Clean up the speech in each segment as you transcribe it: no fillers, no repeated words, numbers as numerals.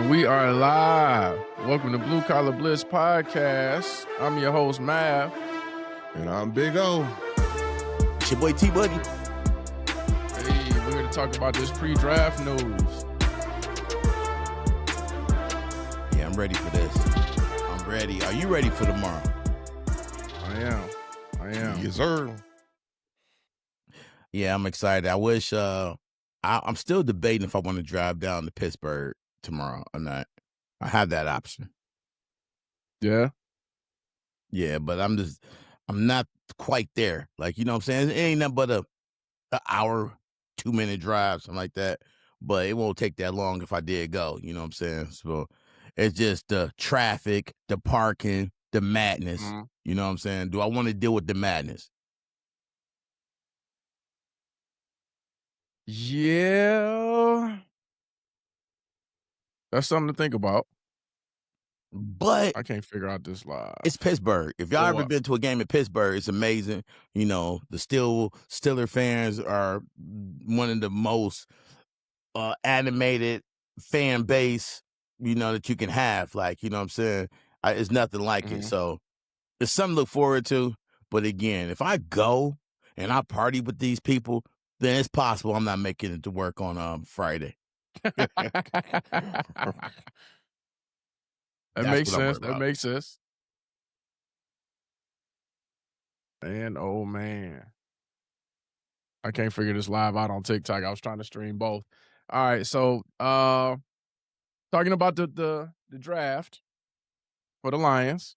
And we are live. Welcome to Blue Collar Bliss Podcast. I'm your host, Mav. And I'm Big O. It's your boy T-Buddy. Hey, we're here to talk about this pre-draft news. Yeah, I'm ready for this. I'm ready. Are you ready for tomorrow? I am. Yes, sir. Yeah, I'm excited. I wish I'm still debating if I want to drive down to Pittsburgh tomorrow or not. I have that option. Yeah? Yeah, but I'm not quite there. Like, you know what I'm saying? It ain't nothing but an hour, 2-minute drive, something like that. But it won't take that long if I did go, you know what I'm saying? So it's just the traffic, the parking, the madness. Mm-hmm. You know what I'm saying? Do I want to deal with the madness? Yeah. That's something to think about. But I can't figure out this live. it's Pittsburgh. If y'all ever been to a game in Pittsburgh, it's amazing. You know, the Steeler fans are one of the most animated fan base, you know, that you can have. Like, you know what I'm saying? It's nothing like it. So it's something to look forward to. But again, if I go and I party with these people, then it's possible I'm not making it to work on Friday. That makes sense. That makes sense. And oh man, I can't figure this live out on TikTok. I was trying to stream both. All right, so talking about the draft for the Lions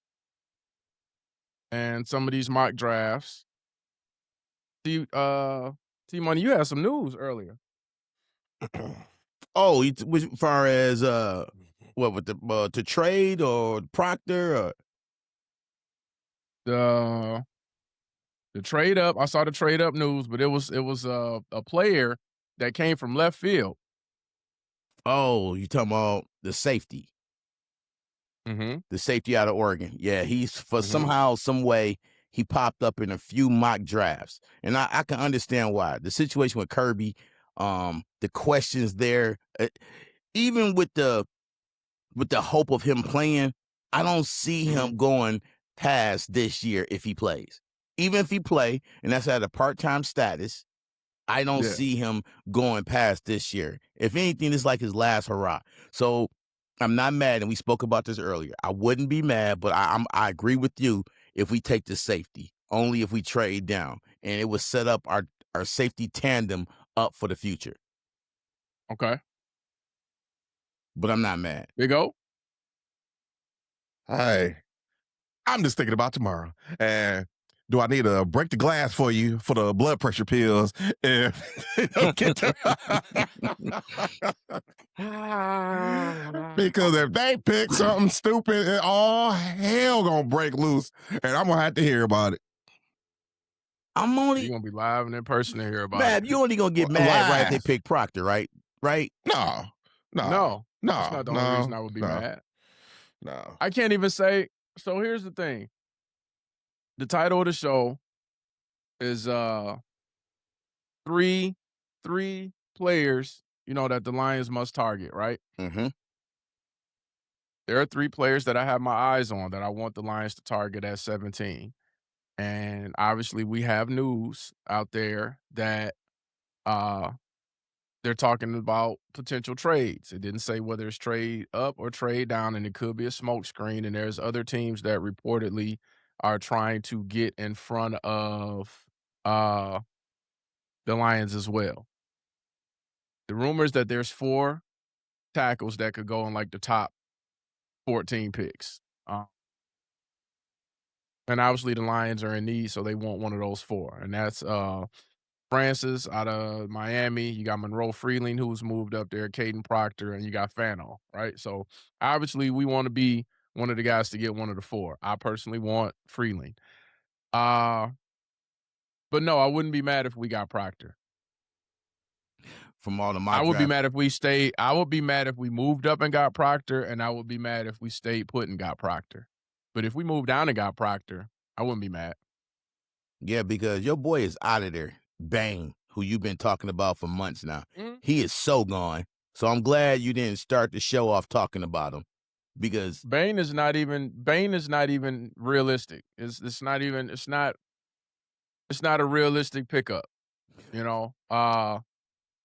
and some of these mock drafts. T-Money, you had some news earlier. Oh, as far as what with the to trade or Proctor or the trade up? I saw the trade up news, but it was a player that came from left field. Oh, you talking about the safety? Mm-hmm. The safety out of Oregon. Yeah, he's somehow, some way, he popped up in a few mock drafts, and I can understand why. The situation with Kirby, the questions there, even with the hope of him playing, I don't see him going past this year if he plays. Even if he play, and that's at a part-time status, I don't see him going past this year. If anything, it's like his last hurrah. So I'm not mad, and we spoke about this earlier. I wouldn't be mad, but I agree with you if we take the safety, only if we trade down. And it would set up our safety tandem up for the future. Okay. But I'm not mad. Big O? Hey, I'm just thinking about tomorrow. And do I need to break the glass for you for the blood pressure pills? If because if they pick something stupid, all hell gonna break loose, and I'm gonna have to hear about it. You're gonna be live and in person to hear about it. You only gonna get mad right if they pick Proctor, right? Right? No. That's not the only reason I would be mad. No. I can't even say. So here's the thing. The title of the show is three players, you know, that the Lions must target, right? Mm-hmm. There are 3 players that I have my eyes on that I want the Lions to target at 17. And obviously we have news out there that they're talking about potential trades. It didn't say whether it's trade up or trade down, and it could be a smokescreen. And there's other teams that reportedly are trying to get in front of the Lions as well. The rumors that there's 4 tackles that could go in like the top 14 picks. And obviously the Lions are in need, so they want one of those 4. And that's Francis out of Miami. You got Monroe Freeling, who's moved up there, Caden Proctor, and you got Fano, right? So obviously we want to be one of the guys to get one of the 4. I personally want Freeling. But no, I wouldn't be mad if we got Proctor. From all the mock I would be drafts. mad if we stayed. I would be mad if we moved up and got Proctor, and I would be mad if we stayed put and got Proctor. But if we moved down and got Proctor, I wouldn't be mad. Yeah, because your boy is out of there. Bang, who you've been talking about for months now. He is so gone. So I'm glad you didn't start the show off talking about him because Bane is not even realistic. It's not even it's not a realistic pickup, you know?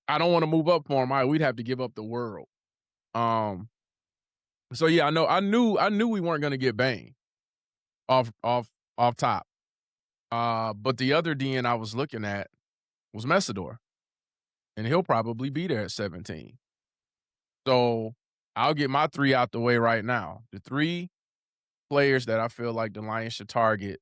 I don't wanna move up for him, we'd have to give up the world. Um, so yeah, I knew we weren't gonna get Bane off top. But the other DN I was looking at was Messidor, and he'll probably be there at 17. So I'll get my 3 out the way right now. The 3 players that I feel like the Lions should target,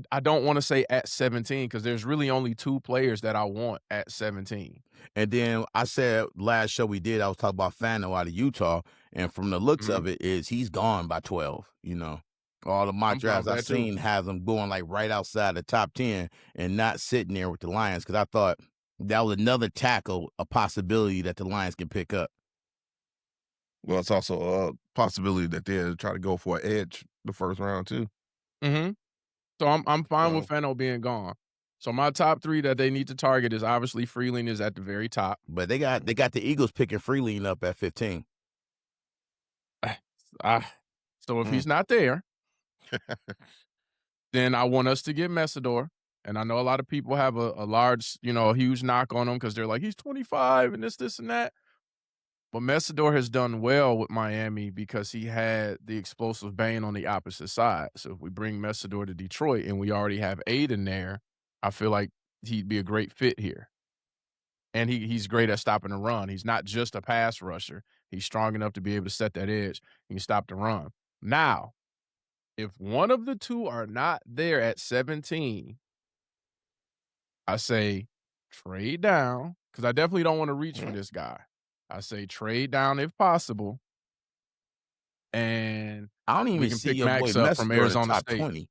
I don't wanna say at 17 because there's really only 2 players that I want at 17. and then I said last show we did, I was talking about Fano out of Utah, and from the looks Mhm. of it is he's gone by 12, you know. All the mock I'm fine drafts with I've that too. seen has him going like right outside the top 10 and not sitting there with the Lions because I thought that was another tackle, a possibility that the Lions can pick up. Well, it's also a possibility that they'll try to go for an edge the first round too. Mhm. So I'm fine with So, Fano being gone. So my top 3 that they need to target is obviously Freeling is at the very top. But they got the Eagles picking Freeling up at 15. Ah, so if Mm. he's not there, then I want us to get Messidor. And I know a lot of people have a large, a huge knock on him because they're like, he's 25 and this, and that. But Messidor has done well with Miami because he had the explosive Bane on the opposite side. So if we bring Messidor to Detroit and we already have Aiden there, I feel like he'd be a great fit here. And he's great at stopping the run. He's not just a pass rusher. He's strong enough to be able to set that edge. He can stop the run. Now, if one of the 2 are not there at 17, I say trade down because I definitely don't want to reach for this guy. I say trade down if possible, and I don't we even can see pick your boy Max up from Messidor in the Arizona top State. 20.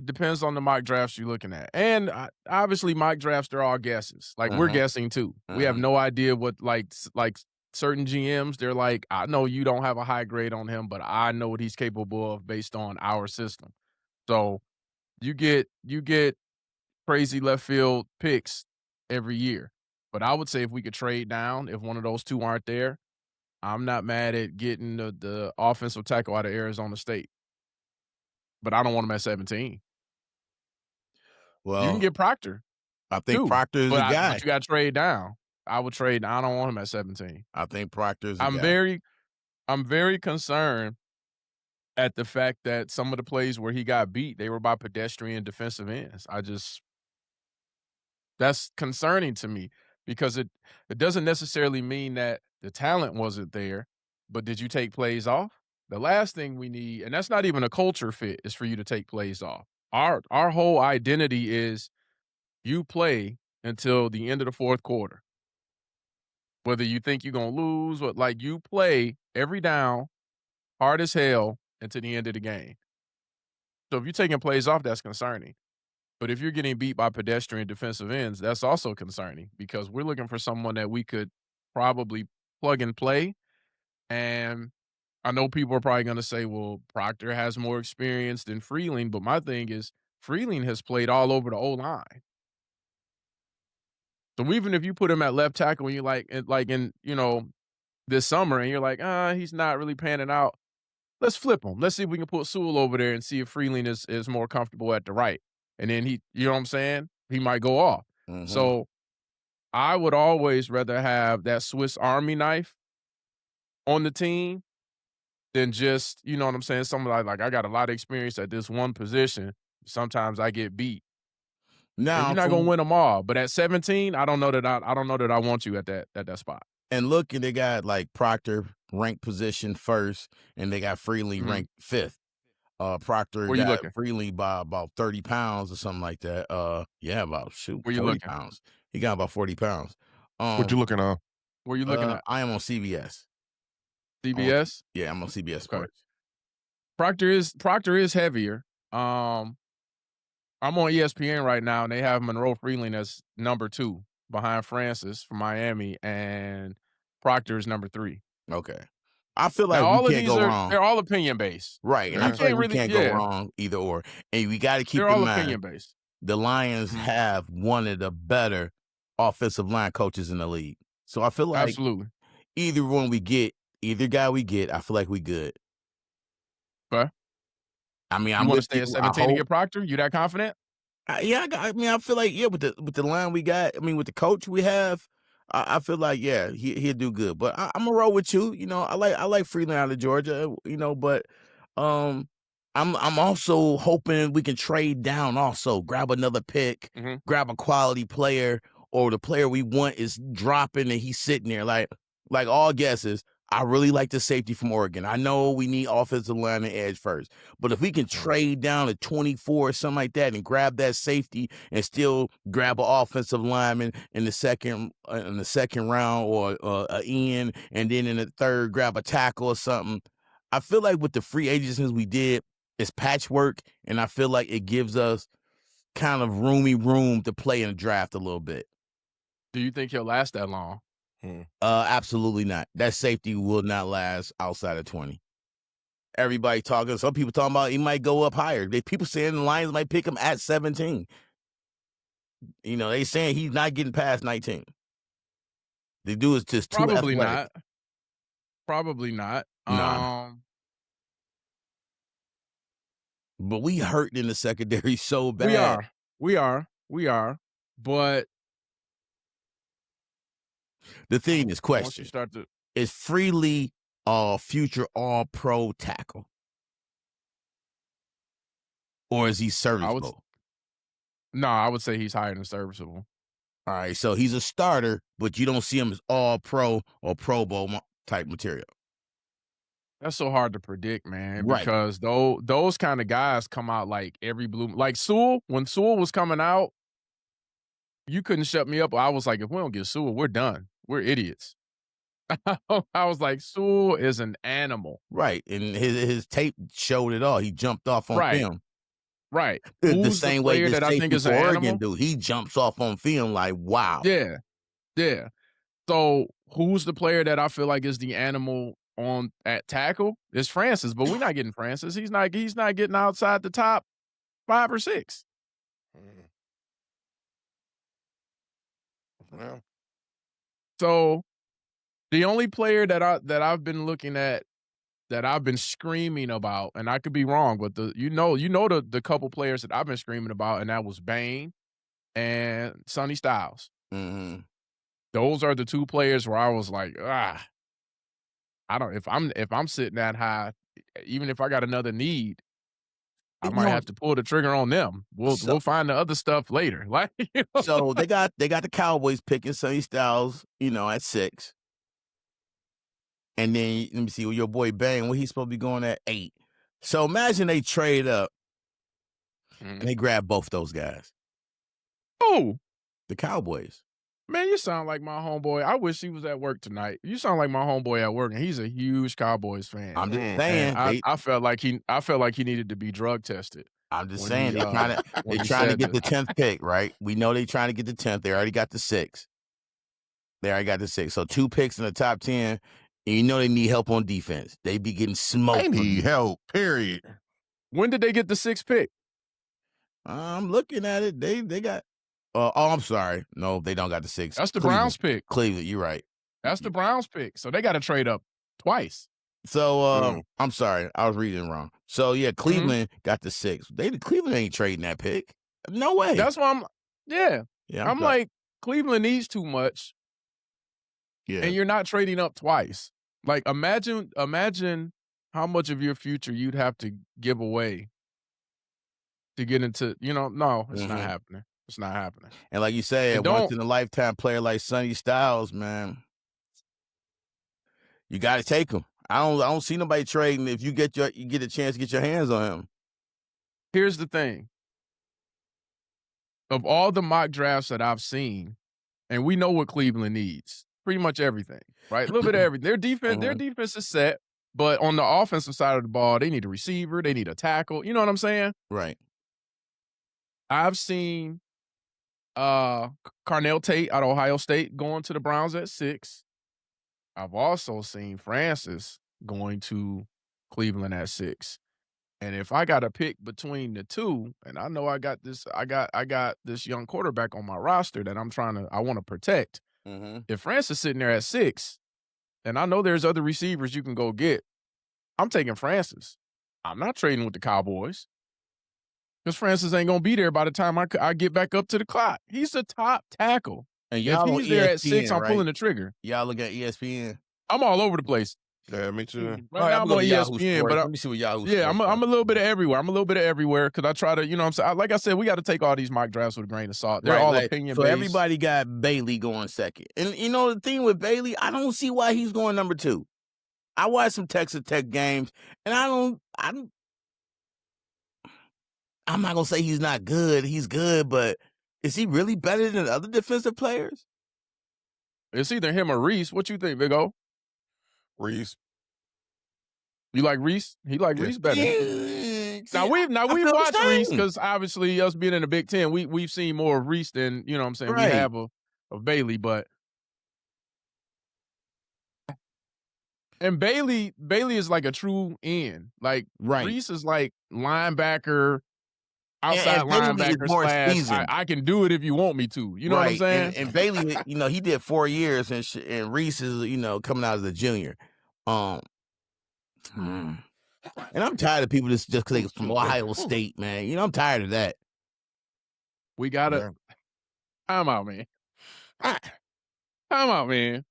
Depends on the mock drafts you're looking at, and obviously mock drafts they're all guesses. Like we're Mhm, guessing too. We have mhm. no idea what like certain GMs. They're like, I know you don't have a high grade on him, but I know what he's capable of based on our system. So you get crazy left field picks every year. But I would say if we could trade down, if one of those 2 aren't there, I'm not mad at getting the offensive tackle out of Arizona State. But I don't want him at 17. You can Well, get Proctor I think too, Proctor is but the but guy. you gotta trade down. I would trade I don't want him at 17. I think Proctor is the I'm guy. very I'm very concerned at the fact that some of the plays where he got beat, they were by pedestrian defensive ends. That's concerning to me because it doesn't necessarily mean that the talent wasn't there, but did you take plays off? The last thing we need, and that's not even a culture fit, is for you to take plays off. Our whole identity is you play until the end of the fourth quarter. Whether you think you're gonna lose, or like you play every down, hard as hell until the end of the game. So if you're taking plays off, that's concerning. But if you're getting beat by pedestrian defensive ends, that's also concerning because we're looking for someone that we could probably plug and play. And I know people are probably going to say, well, Proctor has more experience than Freeling. But my thing is, Freeling has played all over the O line. So even if you put him at left tackle and you're like in, this summer and you're like, he's not really panning out. Let's flip him. Let's see if we can put Sewell over there and see if Freeling is more comfortable at the right. And then you know what I'm saying? He might go off. Mhm. So I would always rather have that Swiss Army knife on the team than just, you know what I'm saying? Somebody like I got a lot of experience at this one position. Sometimes I get beat. And Now you're not gonna from win them all. But at 17, I don't know that I want you at that spot. and look, and they got like Proctor ranked position first, and they got Freely Mhm. ranked fifth. Proctor Where you got looking? Freely by about 30 pounds or something like that. Yeah, about Where you 40 looking? pounds. He got about 40 pounds. what you Um, looking on? Where you looking at? I am on CBS. I'm on, CBS? yeah, I'm on CBS Okay. Sports. Proctor is heavier. I'm on ESPN right now, and they have Monroe Freeling as number 2 behind Francis from Miami, and Proctor is number 3. Okay. I feel Now like we all of can't these go wrong. they're all opinion based. Right. And You I Yeah. feel like can't we really can't go yeah, wrong either or. And we got to keep they're in all mind opinion based. the Lions Mhm. have one of the better offensive line coaches in the league. So I feel like Absolutely. either guy we get, I feel like we good. Okay. I mean, You I'm wanna with stay at you. I 17 and hope. get Proctor? You that confident? Yeah, I mean, I feel like with the line we got. I mean, with the coach we have, I feel like he'll do good. But I'm gonna roll with you. You know, I like Freeland out of Georgia. You know, but um, I'm also hoping we can trade down. Also, grab another pick, Mhm. grab a quality player, or the player we want is dropping and he's sitting there. Like all guesses. I really like the safety from Oregon. I know we need offensive line and edge first. But if we can trade down to 24 or something like that and grab that safety and still grab an offensive lineman in the second round or a end, and then in the third grab a tackle or something, I feel like with the free agents we did, it's patchwork, and I feel like it gives us kind of room to play in the draft a little bit. Do you think he'll last that long? Absolutely not. That safety will not last outside of 20. Everybody talking. Some people talking about he might go up higher. People saying the Lions might pick him at 17. You know, they saying he's not getting past 19. The dude is just too Probably athletic. not. Probably not. Nah, but we hurt in the secondary so We bad. are. We are. But The thing is, once you question start to is Freely a future All Pro tackle, or is he I would serviceable? no, I would say he's higher than serviceable. All right, so he's a starter, but you don't see him as All Pro or Pro Bowl type material. That's so hard to predict, man, Right. because those kind of guys come out like every blue like Sewell, when Sewell was coming out, you couldn't shut me up. I was like, if we don't get Sewell, we're done. We're idiots. I was like, Sewell is an animal. Right, and his tape showed it all. He jumped off on Right, film. right. The Who's the same way player this that I think safety is an for Oregon animal? dude, he jumps off on film like, wow. Yeah, yeah. So who's the player that I feel like is the animal on at tackle? It's Francis, but we're not getting Francis. He's not getting outside the top 5 or 6. Mm. Well, So the only player that I've been looking at that I've been screaming about, and I could be wrong, but the couple players that I've been screaming about, and that was Bain and Sonny Styles. Mhm. Those are the 2 players where I was like, I don't if I'm sitting that high, even if I got another need, I You might know, have to pull the trigger on them. We'll so we'll find the other stuff later. Like, you know? so they got the Cowboys picking Sonny Styles, at 6. And then let me see, your boy Bang, where he's supposed to be going at 8. So imagine they trade up and Mhm. they grab both those guys, Oh, the Cowboys. man, you sound like my homeboy. I wish he was at work tonight. You sound like my homeboy at work, and he's a huge Cowboys fan. I'm just And saying I felt like he needed to be drug tested I'm just when saying he they trying to when they he trying to said get this. the 10th pick, right? We know they trying to get the 10th. They already got the 6. They already got the 6. So 2 picks in the top 10. And you know they need help on defense. They be getting they smoked from need you. help, period. When did they get the 6th pick? I'm looking at it. They got I'm sorry. No, they don't got the 6. That's the Cleveland. Browns pick. Cleveland, you're right. That's the Browns pick. So they got to trade up twice. So Mm. I'm sorry, I was reading wrong. So yeah, Mhm. Cleveland got the 6. Cleveland ain't trading that pick. No way. That's why yeah. Yeah, I'm I'm sorry. like, Cleveland needs too much, Yeah. and you're not trading up twice. Like, imagine how much of your future you'd have to give away to get into, no, it's not hmm happening. It's not happening. And like you And said, once don't in a lifetime player like Sonny Styles, man, you got to take him. I don't see nobody trading if you get a chance to get your hands on him. here's the thing. Of all the mock drafts that I've seen, and we know what Cleveland needs, pretty much everything, right? A little bit of everything. Their Mhm. defense is set, but on the offensive side of the ball, they need a receiver, they need a tackle. You know what I'm saying? Right. I've seen Carnell Tate out of Ohio State going to the Browns at 6. I've also seen Francis going to Cleveland at 6. And if I got to pick between the two, and I know I got this young quarterback on my roster that I want to protect. Mhm. If Francis sitting there at 6, and I know there's other receivers you can go get, I'm taking Francis. I'm not trading with the Cowboys because Francis ain't gonna be there by the time I get back up to the clock. He's the top tackle. And If y'all on he's there at 6, ESPN, I'm right? pulling the trigger. Y'all look at ESPN? I'm all over the place. Yeah, me too. All Right right, now I'm I'm gonna go on to Yahoo ESPN, but Sports. Let me see what Yahoo yeah, Sports I'm got. a little bit of everywhere. I'm a little bit of everywhere because I try to, you know what I'm saying? Like I said, we got to take all these mock drafts with a grain of salt. They're Right, all like, opinion so based. everybody got Bailey going second. And you know the thing with Bailey, I don't see why he's going number 2. I watched some Texas Tech games, and I'm not gonna say he's not good. He's good, but is he really better than other defensive players? It's either him or Reese. What you think, Big O? Reese. You like Reese? He like Yeah. Reese better. Yeah, Now see, I we've feel watched the Reese same. because obviously us being in the Big Ten, we've seen more of Reese than, you know what I'm saying, we Right. have of Bailey, but and Bailey is like a true end. Like Right. Reese is like linebacker, outside And Bailey is linebacker more slash seasoned. I can do it if you want me to. You know what I'm Right. saying? And Bailey, you know, he did 4 years, and Reese is, you know, coming out as a junior. Um, hmm. And I'm tired of people just because they from Ohio State, man. You know, I'm tired of that. We gotta Yeah. time out, man. Time out, man.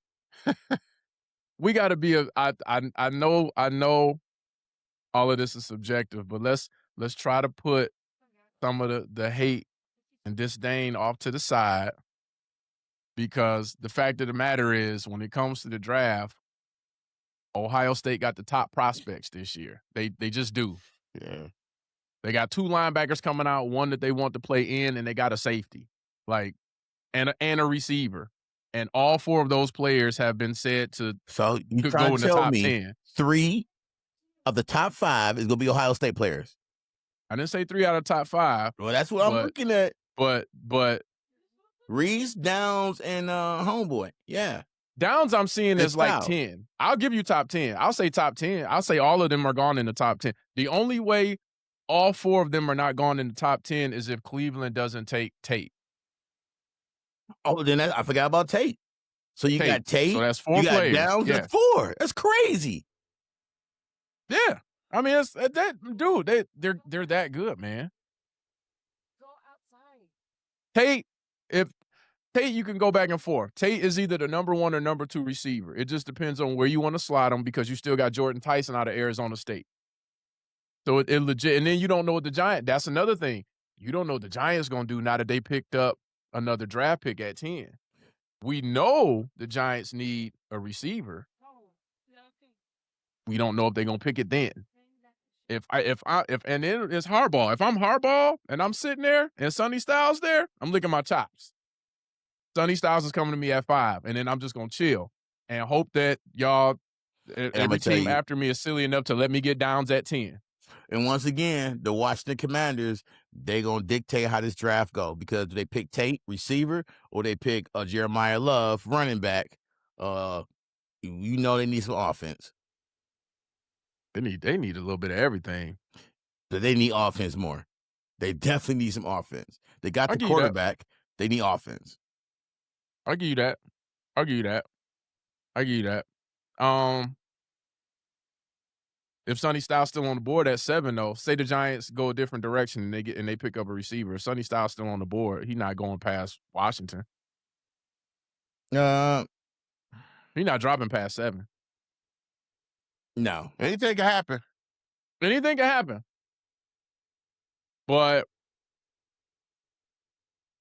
We gotta be I know all of this is subjective, but let's try to put some of the hate and disdain off to the side because the fact of the matter is when it comes to the draft, Ohio State got the top prospects this year. They just do. Yeah. They got 2 linebackers coming out, one that they want to play in, and they got a safety. Like and a receiver. And all 4 of those players have been said to So you could trying go to in the tell top me 10. 3 of the top 5 is gonna be Ohio State players? I didn't say 3 out of top 5, Well, that's what I'm but looking at. but Reese, Downs, and Homeboy. Yeah. Downs I'm seeing And is like Styles. 10. I'll give you top 10. I'll say top 10. I'll say all of them are gone in the top 10. The only way all 4 of them are not gone in the top 10 is if Cleveland doesn't take Tate. Oh, then I forgot about Tate. So you got So Tate, that's 4 you got players. Downs, Yeah. that's 4. That's crazy. Yeah. I mean, it's that dude, they're that good, man. Tate, if Tate, you can go back and forth. Tate is either the number 1 or number 2 receiver. It just depends on where you want to slide him because you still got Jordan Tyson out of Arizona State. So it legit, and then you don't know what the Giants. That's another thing. You don't know what the Giants gonna do now that they picked up another draft pick at 10. We know the Giants need a receiver. We don't know if they're gonna pick it then. If and then it's Harbaugh. If I'm Harbaugh and I'm sitting there and Sonny Styles there, I'm licking my chops. Sonny Styles is coming to me at 5, and then I'm just gonna chill and hope that y'all, every tell team you. after me is silly enough to let me get Downs at 10. And once again, the Washington Commanders, they gonna dictate how this draft go because do they pick Tate, receiver, or they pick Jeremiah Love, running back. You know they need some offense. They need a little bit of everything. So they need offense more. They definitely need some offense. They got I'll the give you that. quarterback. They need offense. I'll give you that. I'll give you that. I'll give you that. If Sonny Styles still on the board at 7, though, say the Giants go a different direction and they pick up a receiver. If Sonny Styles still on the board, he's not going past Washington. Uh, He's not dropping past 7. no. Anything can happen. Anything can happen. But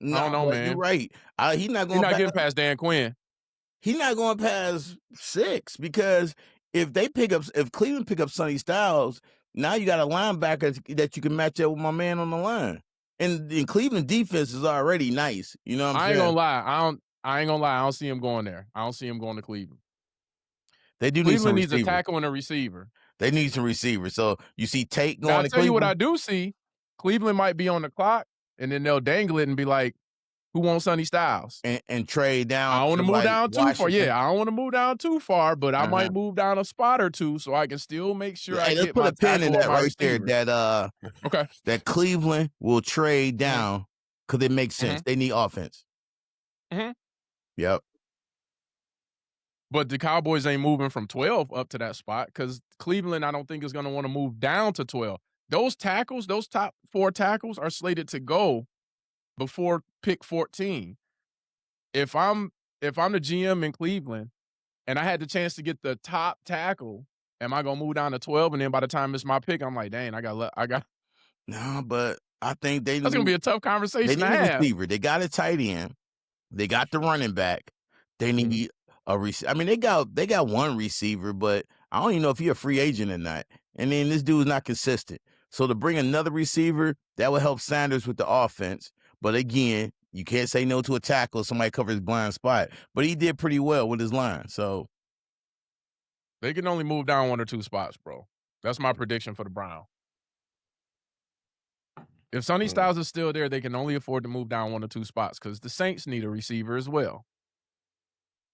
No, I don't know, man. You're right. He's not He's going. not getting past Dan Quinn. He's not going past 6 because if Cleveland pick up Sonny Styles, now you got a linebacker that you can match up with my man on the line. And Cleveland defense is already nice. You know what I'm I saying? ain't gonna lie. I ain't gonna lie. I don't see him going there. I don't see him going to Cleveland. They do need some Cleveland needs a receiver. tackle and a receiver. They need some receivers. So you see Tate Now, going I'll to tell you what I Cleveland. do see. Cleveland might be on the clock, and then they'll dangle it and be like, Who wants Sonny Styles? and trade I down don't want to to move like down too far. Washington. Yeah, I don't want to move down too far, but I Uh-huh. might move down a spot or two so I can still make sure I Hey, let's get put my a pin in tackle or that my right there. receiver. That Okay. Cleveland will trade Mhm. down because it makes sense. Mhm. They need offense. Mhm. Yep. But the Cowboys ain't moving from 12 up to that spot because Cleveland, I don't think, is going to want to move down to 12. Those tackles, those top 4 tackles are slated to go before pick 14. If I'm the GM in Cleveland and I had the chance to get the top tackle, am I gonna move down to 12? And then by the time it's my pick, I'm like, dang, I got. No, but I think they That's gonna be a tough conversation to need a have. receiver. They got a tight end. They got the running back. They Mhm. need a I mean, they got one receiver, but I don't even know if he's a free agent or not. And then this dude's not consistent. So to bring another receiver, that would help Sanders with the offense. But again, you can't say no to a tackle if somebody covers his blind spot. But he did pretty well with his line. So They can only move down 1 or 2 spots, bro. That's my prediction for the Browns. If Sonny Styles is still there, they can only afford to move down 1 or 2 spots because the Saints need a receiver as well.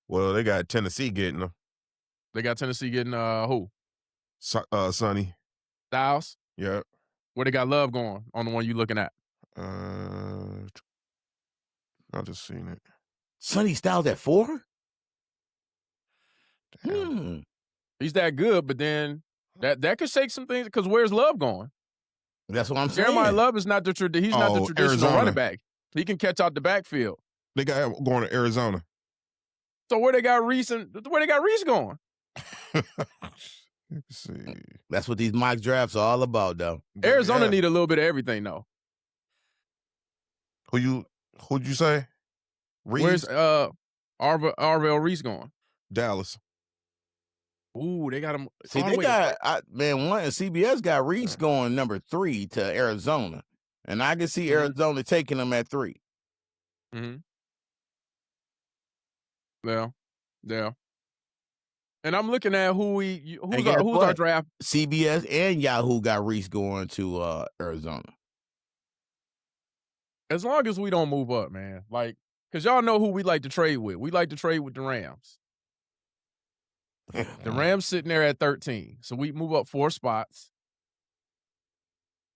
Well, they got Tennessee getting them. They got Tennessee getting who? Sonny. Styles? Yep. Where they got Love going on the one you looking at? I just seen it. Sonny Styles at 4? Damn. He's that good, but then that could shake some things because where's Love going? That's what I'm Jeremiah saying. Love is not the he's not the traditional Arizona. running back. He can catch out the backfield. They got him going to Arizona. So where they got Reese going? Let's see. That's what these mock drafts are all about, though. Arizona need a little bit of everything, though. Who'd you say? Reese? Where's Arvell Reese going? Dallas. Ooh, they got him. See, they got CBS got Reese going number 3 to Arizona, and I can see Arizona taking him at 3. Mm-hmm. Yeah. And I'm looking at who's our draft. CBS and Yahoo got Reese going to Arizona. As long as we don't move up, man. Like, because y'all know who we like to trade with. We like to trade with the Rams. The Rams sitting there at 13. So we move up 4 spots.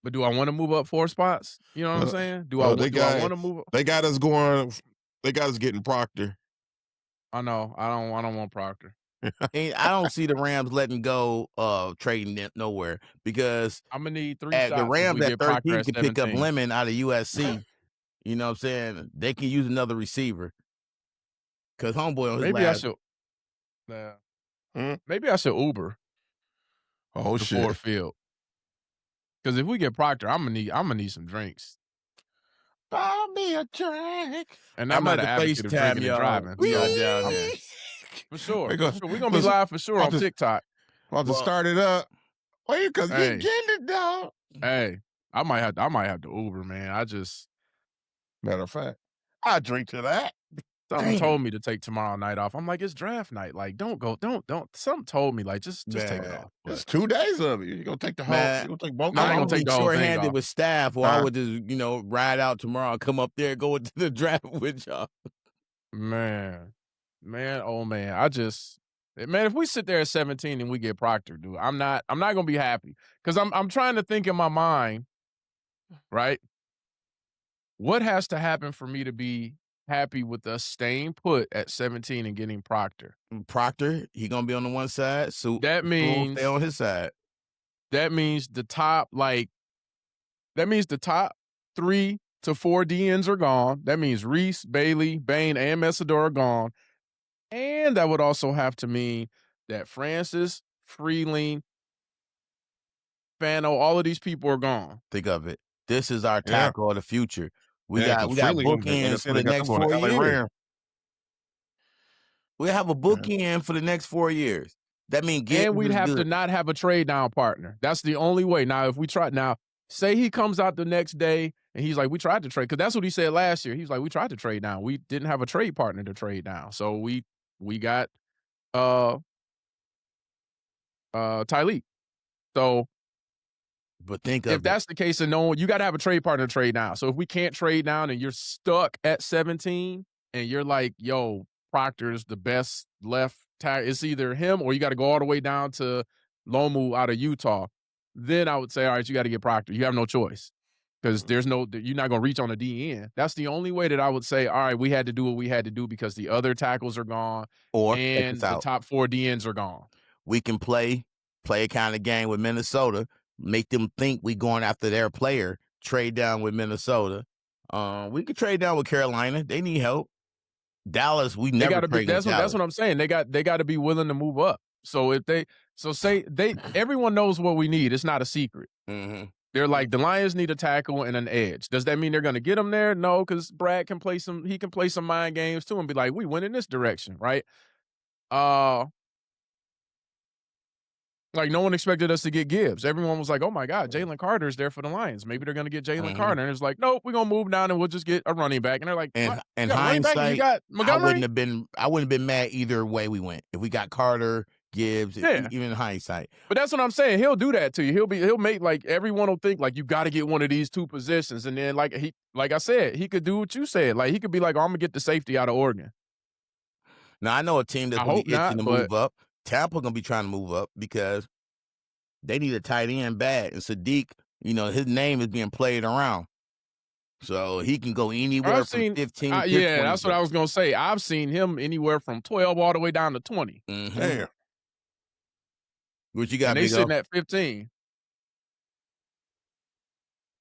But do I want to move up 4 spots? You know what I'm saying? Do I want to move up? They got us getting Proctor. I know. I don't want Proctor. And I don't see the Rams letting go of trading it nowhere because I'm gonna need 3 shots. the Rams if we at get Proctor 13 at can pick up 17. Lemon out of USC. You know what I'm saying? They can use another receiver. Because homeboy on his Maybe last. Maybe I should Uber. Oh to shit! Ford Field. Because if we get Proctor, I'm gonna need some drinks. Buy me a drink. And I'm not an advocate of drinking and driving. Y'all down there. For sure. We're We're gonna be live for sure on TikTok. I'll just start it up. Wait, because Hey. you getting it, dog. Hey, I might have to Uber, man. Matter of fact, I drink to that. Something told me to take tomorrow night off. I'm like, it's draft night. Like, don't go. Something told me, like, just take it off. It's 2 days of it. You're gonna take the whole. You're gonna take both. No, I ain't gonna take the whole thing short-handed off. with staff, or I would just, ride out tomorrow, come up there, go into the draft with y'all. Man, oh man. If we sit there at 17 and we get Proctor, dude, I'm not gonna be happy. Because I'm trying to think in my mind, right? What has to happen for me to be happy with us staying put at 17 and getting Proctor? Proctor, he gonna be on the one side, so that means stay on his side. That means the top 3 to 4 DNs are gone. That means Reese, Bailey, Bain, and Messidor are gone. And that would also have to mean that Francis, Freeling, Fano, all of these people are gone. Think of it. This is our tackle of the future. We got Freeling, bookends for the next 4 years. We have a bookend for the next 4 years. That means we'd have to not have a trade down partner. That's the only way. Now, if we try say he comes out the next day and he's like, we tried to trade, because that's what he said last year. He's like, we tried to trade down. We didn't have a trade partner to trade down. So we got Tyleek. So But think If of it. that's the case, and no one, you got to have a trade partner to trade down. So if we can't trade down and you're stuck at 17 and you're like, yo, Proctor's the best left tackle, it's either him or you got to go all the way down to Lomu out of Utah. Then I would say, all right, you got to get Proctor. You have no choice because Mm. you're not going to reach on the DN. That's the only way that I would say, all right, we had to do what we had to do because the other tackles are gone Or check this and the out. top 4 DNs are gone. We can play a kind of game with Minnesota, make them think we going after their player, trade down with Minnesota. We could trade down with Carolina. They need help. Dallas, we They never gotta be trade with that's Dallas. what I'm saying. They gotta be willing to move up. So if they everyone knows what we need. It's not a secret. Mm-hmm. They're like, the Lions need a tackle and an edge. Does that mean they're gonna get them there? No, because Brad can play some mind games too and be like, we went in this direction, right? Like no one expected us to get Gibbs. Everyone was like, "Oh my God, Jalen Carter's there for the Lions. Maybe they're going to get Jalen Mm-hmm. Carter." And it's like, "Nope, we're going to move down and we'll just get a running back." And they're like, And "What? in You got a running back and you hindsight, got Montgomery?" I wouldn't have been mad either way we went. If we got Carter, Gibbs, Yeah. even in hindsight. But that's what I'm saying. He'll do that to you. He'll make like everyone will think like you got to get one of these two positions, and then like I said, he could do what you said. Like he could be like, "Oh, I'm gonna get the safety out of Oregon." Now I know a team that's I gonna hope be itching not, to but move up. Tampa gonna be trying to move up because they need a tight end bad. And Sadiq, his name is being played around. So he can go anywhere I've from seen. 15 to Yeah, 20. that's what I was gonna say. I've seen him anywhere from 12 all the way down to 20, Mm-hmm. Damn. What you got, and they Big O? sitting at 15.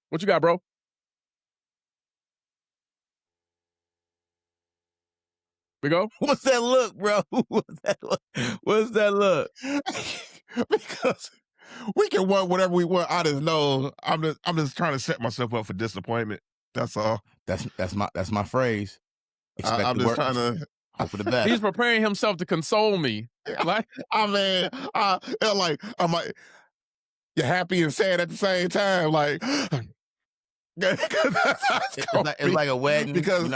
What you got, bro? Big O? What's that look, bro? What's that look? What's that look? Because we can want whatever we want. I just know I'm just trying to set myself up for disappointment. That's all. That's my phrase. Expect I'm the just worst. trying to. Hope for the best. He's preparing himself to console me. Like, I mean, I'm like, you're happy and sad at the same time. Like, that's how It's like a wedding because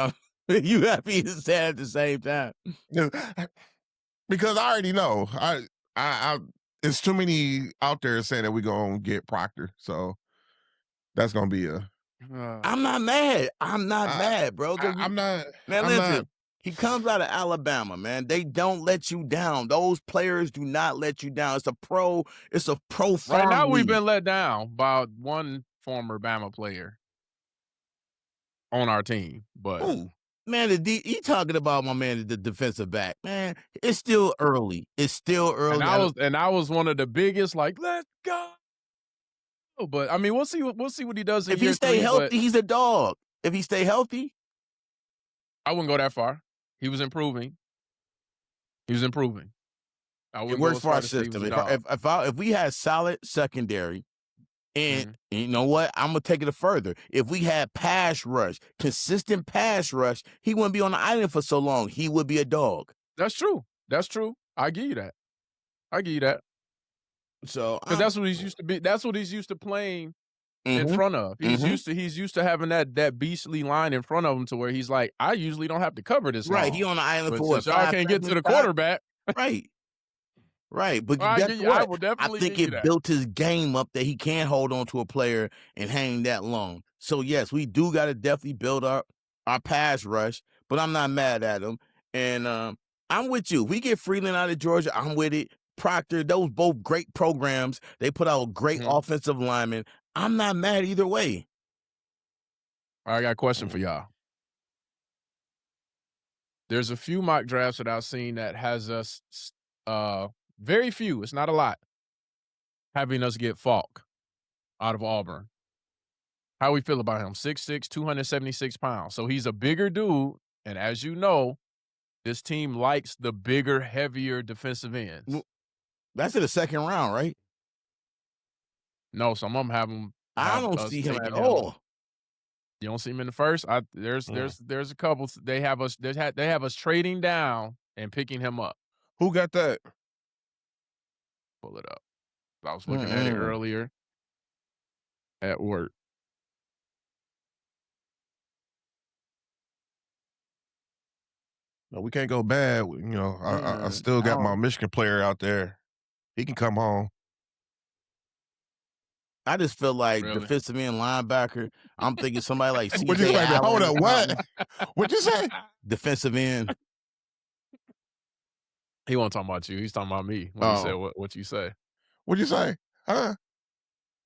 you happy and sad at the same time. because I already know I it's too many out there saying that we're gonna get Proctor, so that's gonna be a. I'm not mad. I'm not mad, bro. I'm not. Man, I'm listen. not. He comes out of Alabama, man. They don't let you down. Those players do not let you down. It's a pro farm right now, we've league. been let down by one former Bama player on our team. But Ooh, man, he talking about my man, the defensive back. Man, it's still early. It's still early. and I was one of the biggest. Like, let's go. But I mean, we'll see what he does. If he stay healthy, he's a dog. If he stay healthy, I wouldn't go that far. He was improving. I it wouldn't works go as for far our to say he was system. a dog. If we had solid secondary, and Mhm. you know what, I'm gonna take it further. If we had consistent pass rush, he wouldn't be on the island for so long. He would be a dog. That's true. I give you that. So Because that's what he's used to be. That's what he's used to playing in Mhm. front of. He's Mhm. used to having that beastly line in front of him to where he's like, I usually don't have to cover this Right, long. he on the island But for what, since y'all 5 can't get to seconds, the quarterback, Right. Right, but I guess will what? I definitely think give you it that. built his game up that he can't hold on to a player and hang that long. So, yes, we do gotta definitely build up our pass rush, but I'm not mad at him, and, I'm with you. We get Freeland out of Georgia, I'm with it. Proctor, those both great programs. They put out great Mhm. offensive linemen. I'm not mad either way. I got a question for y'all. There's a few mock drafts that I've seen that has us, very few, it's not a lot, having us get Falk out of Auburn. How we feel about him? 6'6", 276 pounds. So he's a bigger dude, and as you know, this team likes the bigger, heavier defensive ends. Well, that's in the second round, right? No, some of them I don't us see him taking at all. You don't see him in the first? There's a couple. They have us trading down and picking him up. Who got that? Pull it up. I was looking at it earlier at work. No, we can't go bad. I still got my Michigan player out there. He can come home. I just feel like Really? defensive end linebacker. I'm thinking somebody like What you C.J. say? Hold Allen or up, what? something. What'd you say? Defensive end. He wasn't talking about you. He's talking about me when he said Oh, what you say. What'd you say? Huh?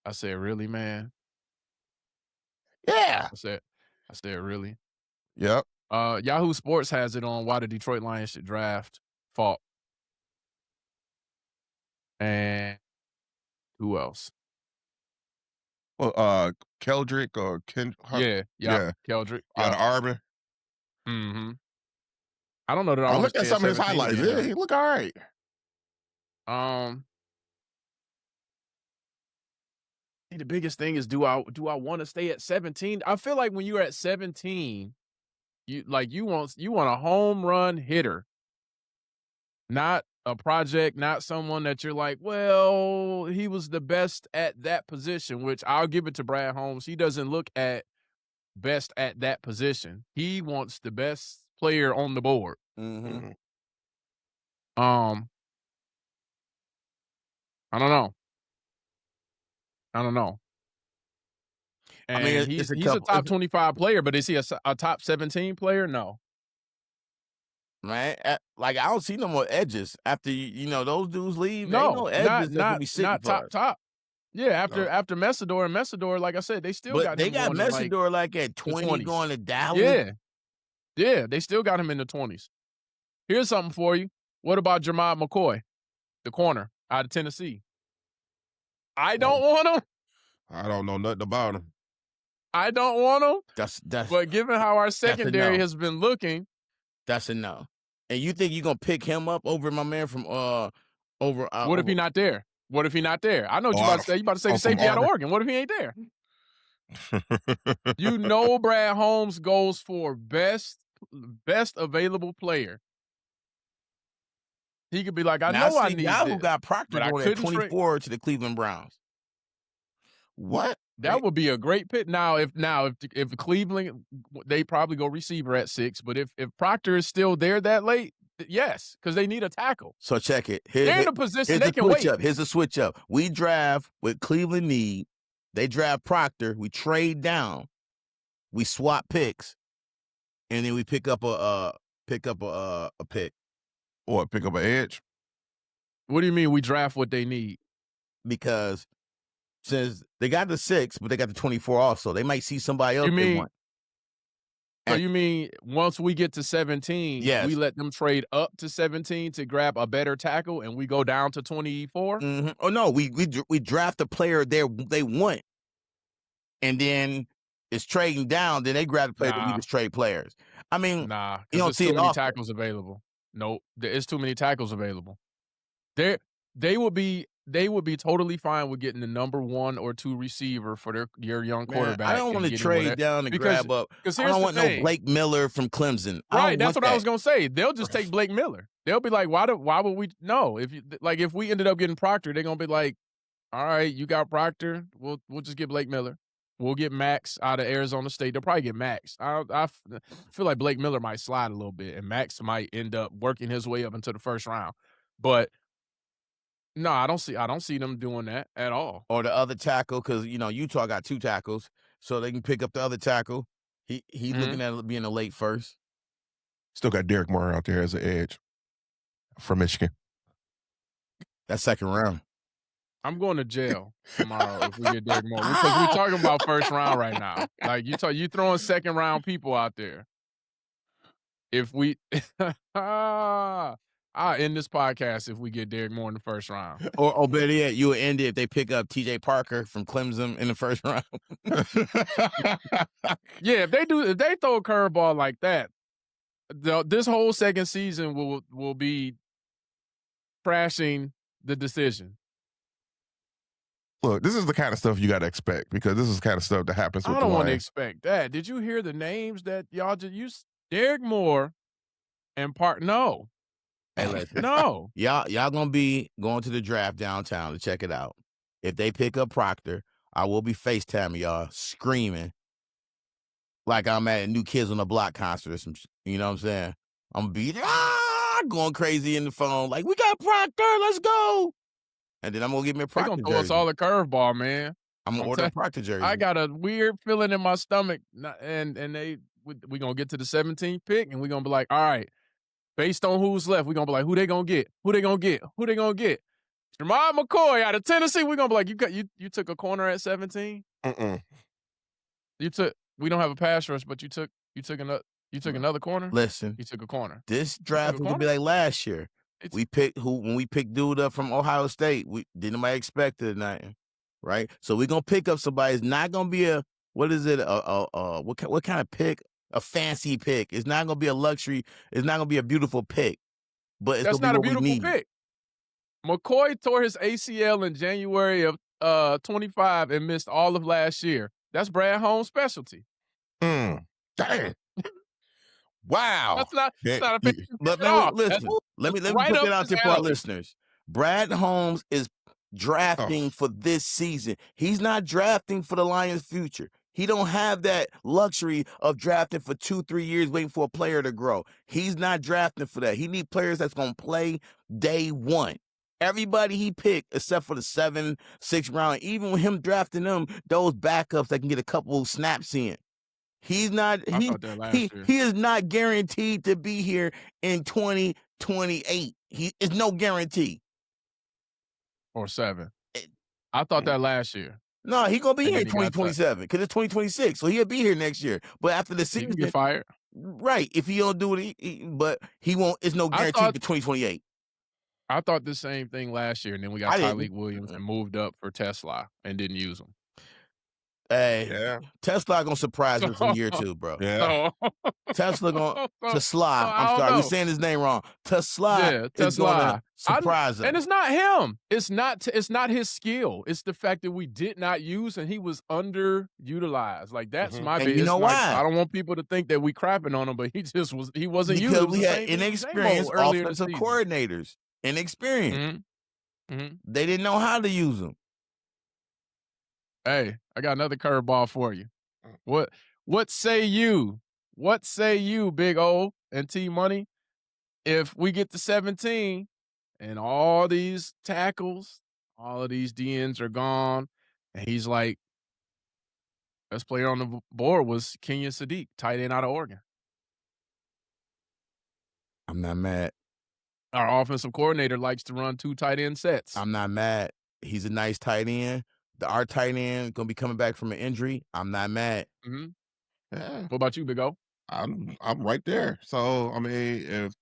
I said, really, man? Yeah. I said, really? Yep. Yahoo Sports has it on why the Detroit Lions should draft Falk. And who else? Well, Keldrick or Yeah, yeah, Keldrick, out of Auburn. Mhm. I don't know that I I wanna looked at stay at some of his 17 highlights. again, Yeah, though. he look all right. Um, I think the biggest thing is do I wanna stay at 17? I feel like when you're at 17, you want a home run hitter, not a project, not someone that you're like, "Well, he was the best at that position," which I'll give it to Brad Holmes. He doesn't look at best at that position. He wants the best player on the board. mm-hmm. Mhm. Um, I don't know. I don't know. I mean, And it's a he's a couple. top 25 player, but is he a top 17 player? No. Man, like I don't see no more edges after those dudes leave. Ain't No, no edges that's gonna not be sitting for us. top. Yeah, No. after Messidor, like I said, they still But got they him got going in, like, Messidor like at the 20 20s. going to Dallas. Yeah. Yeah, they still got him in the 20s. Here's something for you. What about Jermod McCoy, the corner out of Tennessee? I don't want him. I don't know nothing about him. I don't want him. That's But given how our a secondary no. has been looking, That's a no. And you think you're gonna pick him up over my man from what if he not there? What if he not there? I know what you Oh, about to say. You about to say the from safety out of Auburn. Oregon. What if he ain't there? You know Brad Holmes goes for best available player. He could be like, I now I know I see need Yahoo this, got Proctor but I going at couldn't trade. 24 to the Cleveland Browns. What? That would be a great pick. Now, if Cleveland, they probably go receiver at 6, but if Proctor is still there that late, yes, because they need a tackle. So check it. They're in a position here's they the can switch wait. up. Here's the switch up. We draft with Cleveland need. They draft Proctor. We trade down. We swap picks, and then we pick up a pick. Or pick up an edge? What do you mean we draft what they need? Because since they got the 6, but they got the 24 also, they might see somebody else You they mean want. So And- you mean once we get to 17, Yes. we let them trade up to 17 to grab a better tackle, and we go down to 24? Mhm. Oh no, we draft a player they want, and then it's trading down. Then they grab the player that we Nah. just trade players. I mean, Nah, you because don't there's see too it many often. tackles available. Nope, there is too many tackles available. They would be totally fine with getting the number 1 or 2 receiver for your young Man, quarterback. I don't want to trade down and grab up. Because I here's don't the want thing. no Blake Miller from Clemson. I Right, don't that's want what I was that. gonna say. They'll just take Blake Miller. They'll be like, why would we? No, if we ended up getting Proctor, they're gonna be like, all right, you got Proctor. We'll just get Blake Miller. We'll get Max out of Arizona State. They'll probably get Max. I feel like Blake Miller might slide a little bit, and Max might end up working his way up into the first round. But no, I don't see them doing that at all. Or the other tackle, because Utah got 2 tackles, so they can pick up the other tackle. He's looking at being a late first. Still got Derek Moore out there as an edge from Michigan. That's second round. I'm going to jail tomorrow if we get Derek Moore, because we're talking about first round right now. Like you throwing second round people out there. If we, I'll end this podcast if we get Derek Moore in the first round. Or better yet, you will end it if they pick up T.J. Parker from Clemson in the first round. Yeah, if they throw a curveball like that, this whole second season will be crashing the decision. Look, this is the kind of stuff you got to expect, because this is the kind of stuff that happens with I the don't want to Lions. expect that. Did you hear the names that y'all just used? Derek Moore and No. Hey, listen. No. Y'all gonna be going to the draft downtown to check it out. If they pick up Proctor, I will be FaceTiming y'all, screaming like I'm at a New Kids on the Block concert or some shit. You know what I'm saying? I'm gonna be going crazy in the phone, like, we got Proctor, let's go. And then I'm gonna get me a They're Proctor going to throw us jersey. all a curveball, man. I'm gonna I'm order a telling Proctor I jersey. got a weird feeling in my stomach, and we gonna get to the 17th pick, and we gonna be like, all right, based on who's left, we gonna be like, who they gonna get? Who they gonna get? Who they gonna get? Jamal McCoy out of Tennessee. We gonna be like, you took a corner at 17. Mm-mm. You took. We don't have a pass rush, but you took another corner. Listen, You took a corner. this You took draft a is gonna be corner. like last year. It's When we picked dude up from Ohio State, we didn't nobody expected nothing, right? So we're gonna pick up somebody. It's not gonna be a what is it? What kind of pick? A fancy pick. It's not gonna be a luxury. It's not gonna be a beautiful pick, but it's that's gonna be not a what we beautiful need. pick. McCoy tore his ACL in January of 25 and missed all of last year. That's Brad Holmes' specialty. Mm. Dang. Wow. That's Yeah, not a you, fancy pick But at man, all. That's listen. Let me right put up that out his there for our alley. listeners. Brad Holmes is oh, drafting for this season. He's not drafting for the Lions' future. He don't have that luxury of drafting for 2-3 years waiting for a player to grow. He's not drafting for that. He need players that's gonna play day one. Everybody he picked, except for the 7, 6 round, even with him drafting them, those backups that can get a couple snaps in. He's not I he thought that he last year he is not guaranteed to be here in 2028. He is no guarantee. or 7. Eh, I thought that last year, No, he gonna be and here then in he got cut. 2027 because it's 2026, so he'll be here next year. But after the He can season, get fired. right? If he don't do it, but he won't. It's no I guarantee thought for 2028. I thought the same thing last year, and then we got I Tyleik didn't. Williams and moved up for Tesla and didn't use him. Hey, yeah, Tesla gonna surprise So, us in year 2, bro. yeah. so, Tesla gonna so Tesla. I'm I don't sorry, we're know. saying his name wrong. Tesla Yeah, is gonna Tesla. surprise us. And it's not him. It's not his skill. It's the fact that we did not use and he was underutilized. Like that's Mhm. my And big. you It's know like I why? don't want people to think that we crapping on him, but he wasn't used. Because It was we the had same thing with inexperienced J-Mo earlier in the offensive season. coordinators. Inexperienced. Mhm, mhm. They didn't know how to use them. Hey, I got another curveball for you. What what say you? What say you, Big O and T Money? If we get to 17 and all these tackles, all of these DNs are gone, and he's like, best player on the board was Kenya Sadiq, tight end out of Oregon. I'm not mad. Our offensive coordinator likes to run 2 tight end sets. I'm not mad. He's a nice tight end. Our tight end gonna be coming back from an injury. I'm not mad. Mhm. Yeah, What about you, Big O? I'm right there. So I mean, if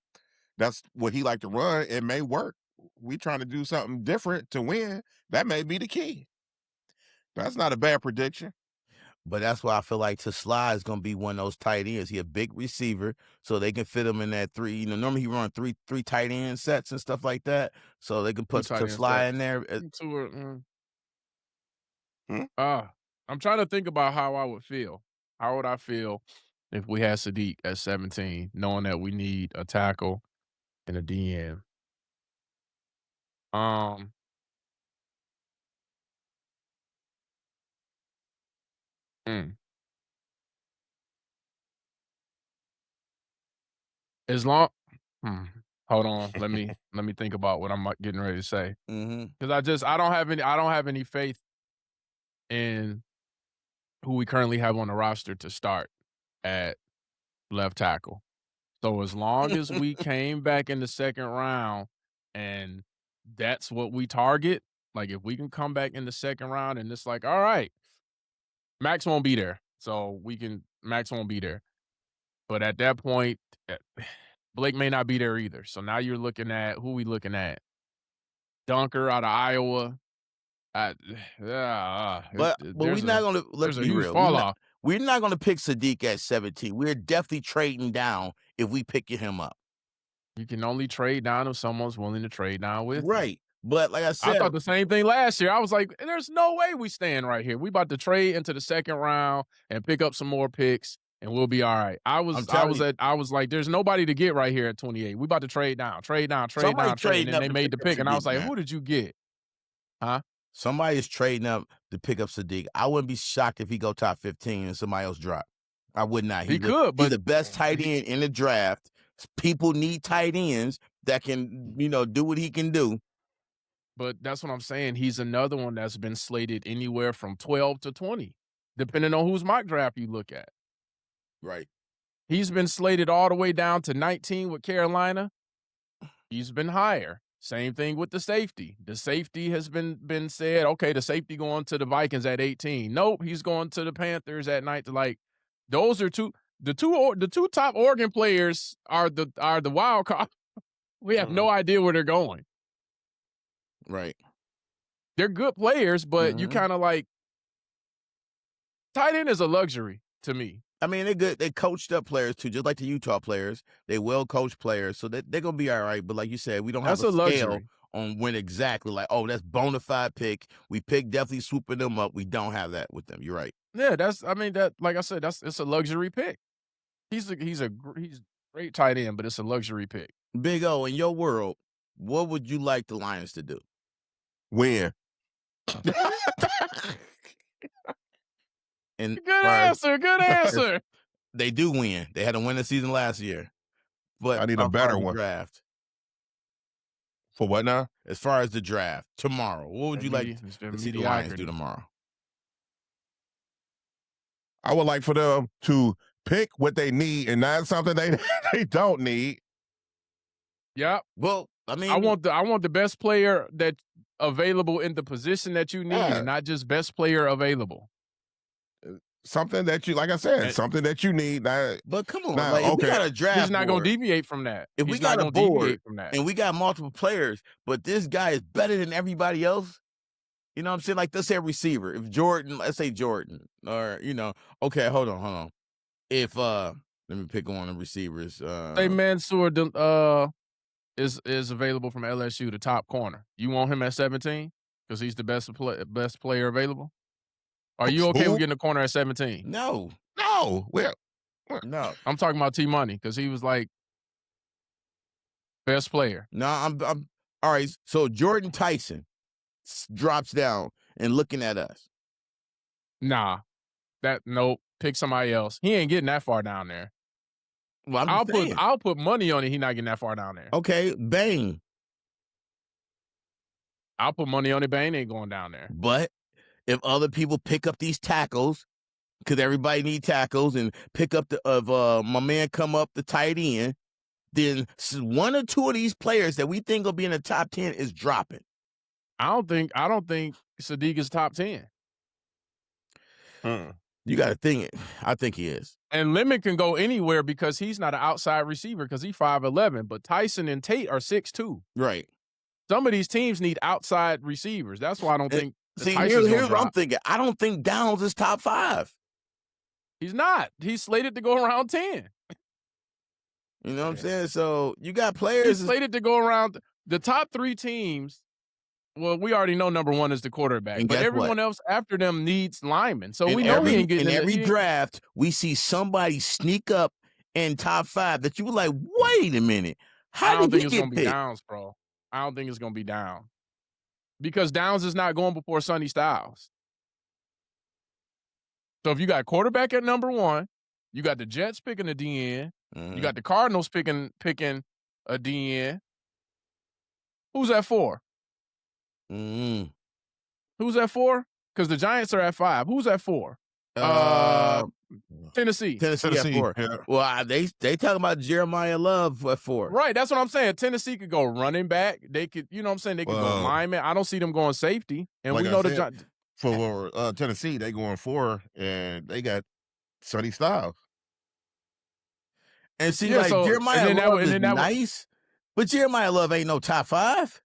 that's what he like to run, it may work. We trying to do something different to win. That may be the key. That's not a bad prediction. But that's why I feel like Tesla is gonna be one of those tight ends. He a big receiver, so they can fit him in that 3. Normally he run three tight end sets and stuff like that. So they can 2 put tight end Tesla in sets. there. 2 are Hmm? I'm trying to think about how I would feel. How would I feel if we had Sadiq at 17, knowing that we need a tackle and a DN? Um, mm, as long hmm, hold on, let me think about what I'm getting ready to say Mm-hmm. because I don't have any faith in who we currently have on the roster to start at left tackle. So as long as we came back in the second round and that's what we target, like if we can come back in the second round and it's like, all right, Max won't be there. So Max won't be there. But at that point, Blake may not be there either. So now you're looking at who we looking at? Dunker out of Iowa. I, But we're not gonna, let's there's a be huge real. fall off. We're not gonna pick Sadiq at 17. We're definitely trading down if we pick him up. You can only trade down if someone's willing to trade down with you. Right. But like I I said, thought the same thing last year. I was like, there's no way we staying right here. We about to trade into the second round and pick up some more picks and we'll be all right. I I'm was I telling was you, at I was like, there's nobody to get right here at 28. We about to trade down, trade down, trade somebody down, trade. And trading then up they to pick made the up pick. And I Sadiq, was like, man. who did you get? Huh? Somebody is trading up to pick up Sadiq. I wouldn't be shocked if he go top 15 and somebody else drop. I would not. He could, He's but the best tight he end in the draft. People need tight ends that can, do what he can do. But that's what I'm saying. He's another one that's been slated anywhere from 12 to 20, depending on whose mock draft you look at. Right. He's been slated all the way down to 19 with Carolina. He's been higher. Same thing with the safety. The safety has been said, okay, the safety going to the Vikings at 18. Nope, he's going to the Panthers at 19. Like, those are the two top Oregon players are the wild card. We have no idea where they're going. Right. They're good players, but you Mhm. kind of like tight end is a luxury to me. I mean, they're good. They coached up players too, just like the Utah players. They well coached players, so they're gonna be all right. But like you said, we don't have That's a a scale luxury. on when exactly. Like, oh, that's bona fide pick. We pick definitely swooping them up. We don't have that with them. You're right. Yeah, that like I said, it's a luxury pick. He's great tight end, but it's a luxury pick. Big O, in your world, what would you like the Lions to do? Win. And Good answer. Good answer. they do win. They had a winning season last year. But I need a as far as better the one. draft, For what now? as far as the draft tomorrow, what would you like It's been to see the Lions do mediocrity. tomorrow? I would like for them to pick what they need and not something they don't need. Yep. Well, I mean, I want the best player that available in the position that you need, Yeah. and not just best player available. Something that you, like I said, And- something that you need. but come on, Now, like if we okay. got a draft, He's not going board, to deviate from that. if we He's got not a gonna board deviate from that. and we got multiple players, but this guy is better than everybody else. You know what I'm saying? Like, let's say a receiver. If Jordan, let's say Jordan, or okay, hold on. If let me pick one of the receivers. Say Mansour is available from LSU, the top corner. You want him at 17 because he's the best player available? Are you okay Who? with getting a corner at 17? No, Well, no. I'm talking about T Money because he was like best player. No, I'm all right. So Jordan Tyson drops down and looking at us. Nah, nope. Pick somebody else. He ain't getting that far down there. Well, I'm just saying. I'll put money on it. He not getting that far down there. Okay, Bang. I'll put money on it. Bane ain't going down there. But if other people pick up these tackles, because everybody need tackles, and pick up my man come up the tight end, then one or two of these players that we think will be in the top 10 is dropping. I don't think Sadiq is top 10. You got to think it. I think he is. And Lemon can go anywhere because he's not an outside receiver because he's 5'11". But Tyson and Tate are 6'2". Right. Some of these teams need outside receivers. That's why I don't think Here's what I'm thinking. I don't think Downs is top 5. He's not. He's slated to go around 10. You know what I'm saying? So you got players. He's slated to go around the top 3 teams. Well, we already know number 1 is the quarterback, but everyone else after them needs linemen. So we know he ain't getting in every draft. We see somebody sneak up in top 5 that you were like, wait a minute, I don't think he it's get gonna be picked? Downs, bro. I don't think it's gonna be Downs because Downs is not going before Sonny Styles. So if you got quarterback at number 1, you got the Jets picking a DN, you got the Cardinals picking a DN. Who's at 4? Who's at 4? Because the Giants are at 5. Who's at 4? Tennessee. Tennessee at 4. Yeah. Well, they talking about Jeremiah Love at 4. Right, that's what I'm saying. Tennessee could go running back. They could, you know what I'm saying? They could go lineman. I don't see them going safety. And like we I know said, for Tennessee, they going 4, and they got Sonny Styles. And see, Jeremiah Love is nice, but Jeremiah Love ain't no top 5.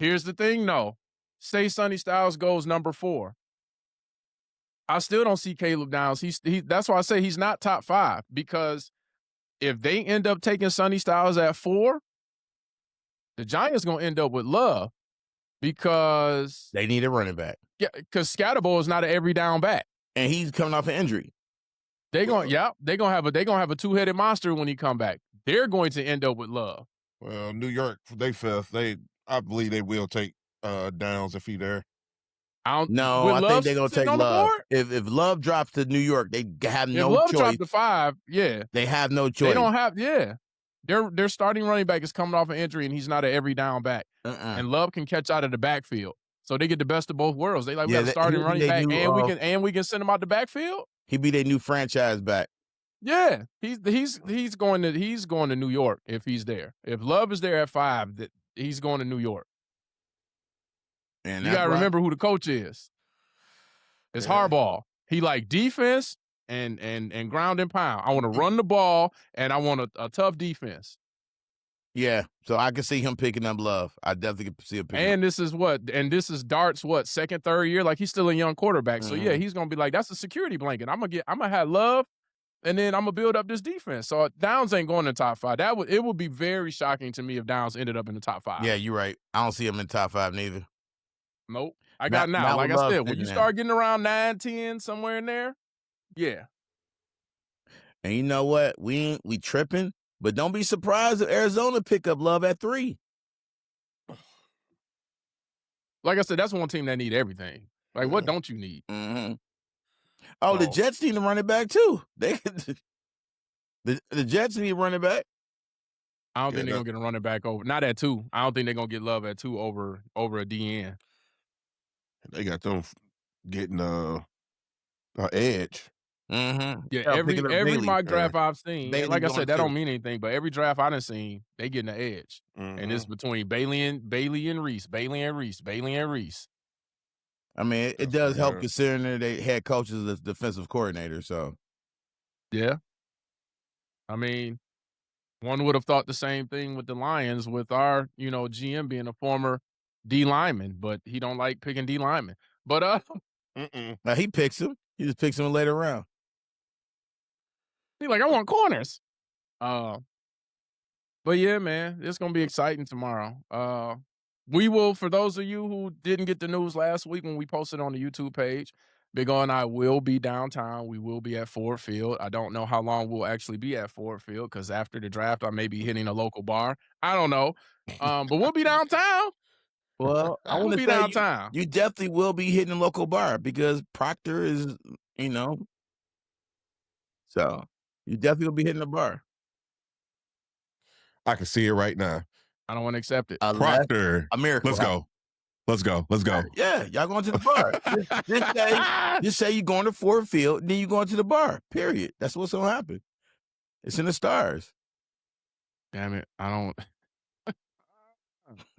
Here's the thing, though. Say Sonny Styles goes number 4. I still don't see Caleb Downs. That's why I say he's not top 5, because if they end up taking Sonny Styles at 4, the Giants going to end up with Love because they need a running back. Yeah, because Scatterbo is not an every down back, and he's coming off an injury. They're going to have a 2-headed monster when he come back. They're going to end up with Love. Well, New York, they 5th. I believe they will take Downs if he there. I think they're gonna take Love. If Love drops to New York, they have no choice. If Love drops to 5, yeah, they have no choice. They don't have, yeah. Their starting running back is coming off an injury, and he's not an every down back. Uh-uh. And Love can catch out of the backfield. So they get the best of both worlds. They like, we Yeah, got a that starting he'll be running their back, new, and we can send him out the backfield. he'll be their new franchise back. Yeah, he's going to New York if he's there. If Love is there at 5, that he's going to New York. And You that's gotta why remember who the coach is. It's Yeah. Harbaugh. He like defense and ground and pound. I want to run the ball and I want a tough defense. yeah, so I can see him picking up Love. I definitely can see him picking up. And this is Dart's second, third year. Like he's still a young quarterback. So yeah, he's gonna be like, that's a security blanket. I'm gonna have Love, and then I'm gonna build up this defense. So Downs ain't going in the top 5. It would be very shocking to me if Downs ended up in the top 5. Yeah, you're right. I don't see him in top 5 neither. Nope. I got now. Not Like with I Love said, when sitting you there. start getting around 9, 10, somewhere in there, yeah. And you know what? We tripping, but don't be surprised if Arizona pick up Love at 3. Like I said, that's one team that need everything. Like, what don't you need? Mm-hmm. Oh, the Oh. Jets need to run it back too. They the Jets need running back. I don't Yeah, think they're gonna get a running back over. Not at 2. I don't think they're gonna get Love at 2 over a DN. They got them getting edge. Mm-hmm. Yeah, Picking up every Bailey. mock draft I've seen, and Bailey like I going said, that too. don't mean anything. But every draft I done seen, they getting the edge, and it's between Bailey and Reese, Bailey and Reese. I mean, it That's does help right. considering they head coach is the defensive coordinator. So Yeah, I mean, one would have thought the same thing with the Lions, with our GM being a former D lineman, but he don't like picking D linemen. But now he picks him. He just picks him later round. he's like, I want corners. But yeah, man, it's gonna be exciting tomorrow. We will, for those of you who didn't get the news last week when we posted on the YouTube page, Big O and I will be downtown. We will be at Ford Field. I don't know how long we'll actually be at Ford Field because after the draft, I may be hitting a local bar. I don't know. But we'll be downtown. Well, I We'll want to be say downtown. you definitely will be hitting a local bar because Proctor is, so you definitely will be hitting a bar. I can see it right now. I don't want to accept it. Proctor. A miracle. Let's go. Let's go. Let's go. Yeah, y'all going to the bar. just say you're going to Ford Field, then you're going to the bar. Period. That's what's gonna happen. It's in the stars. Damn it. I don't.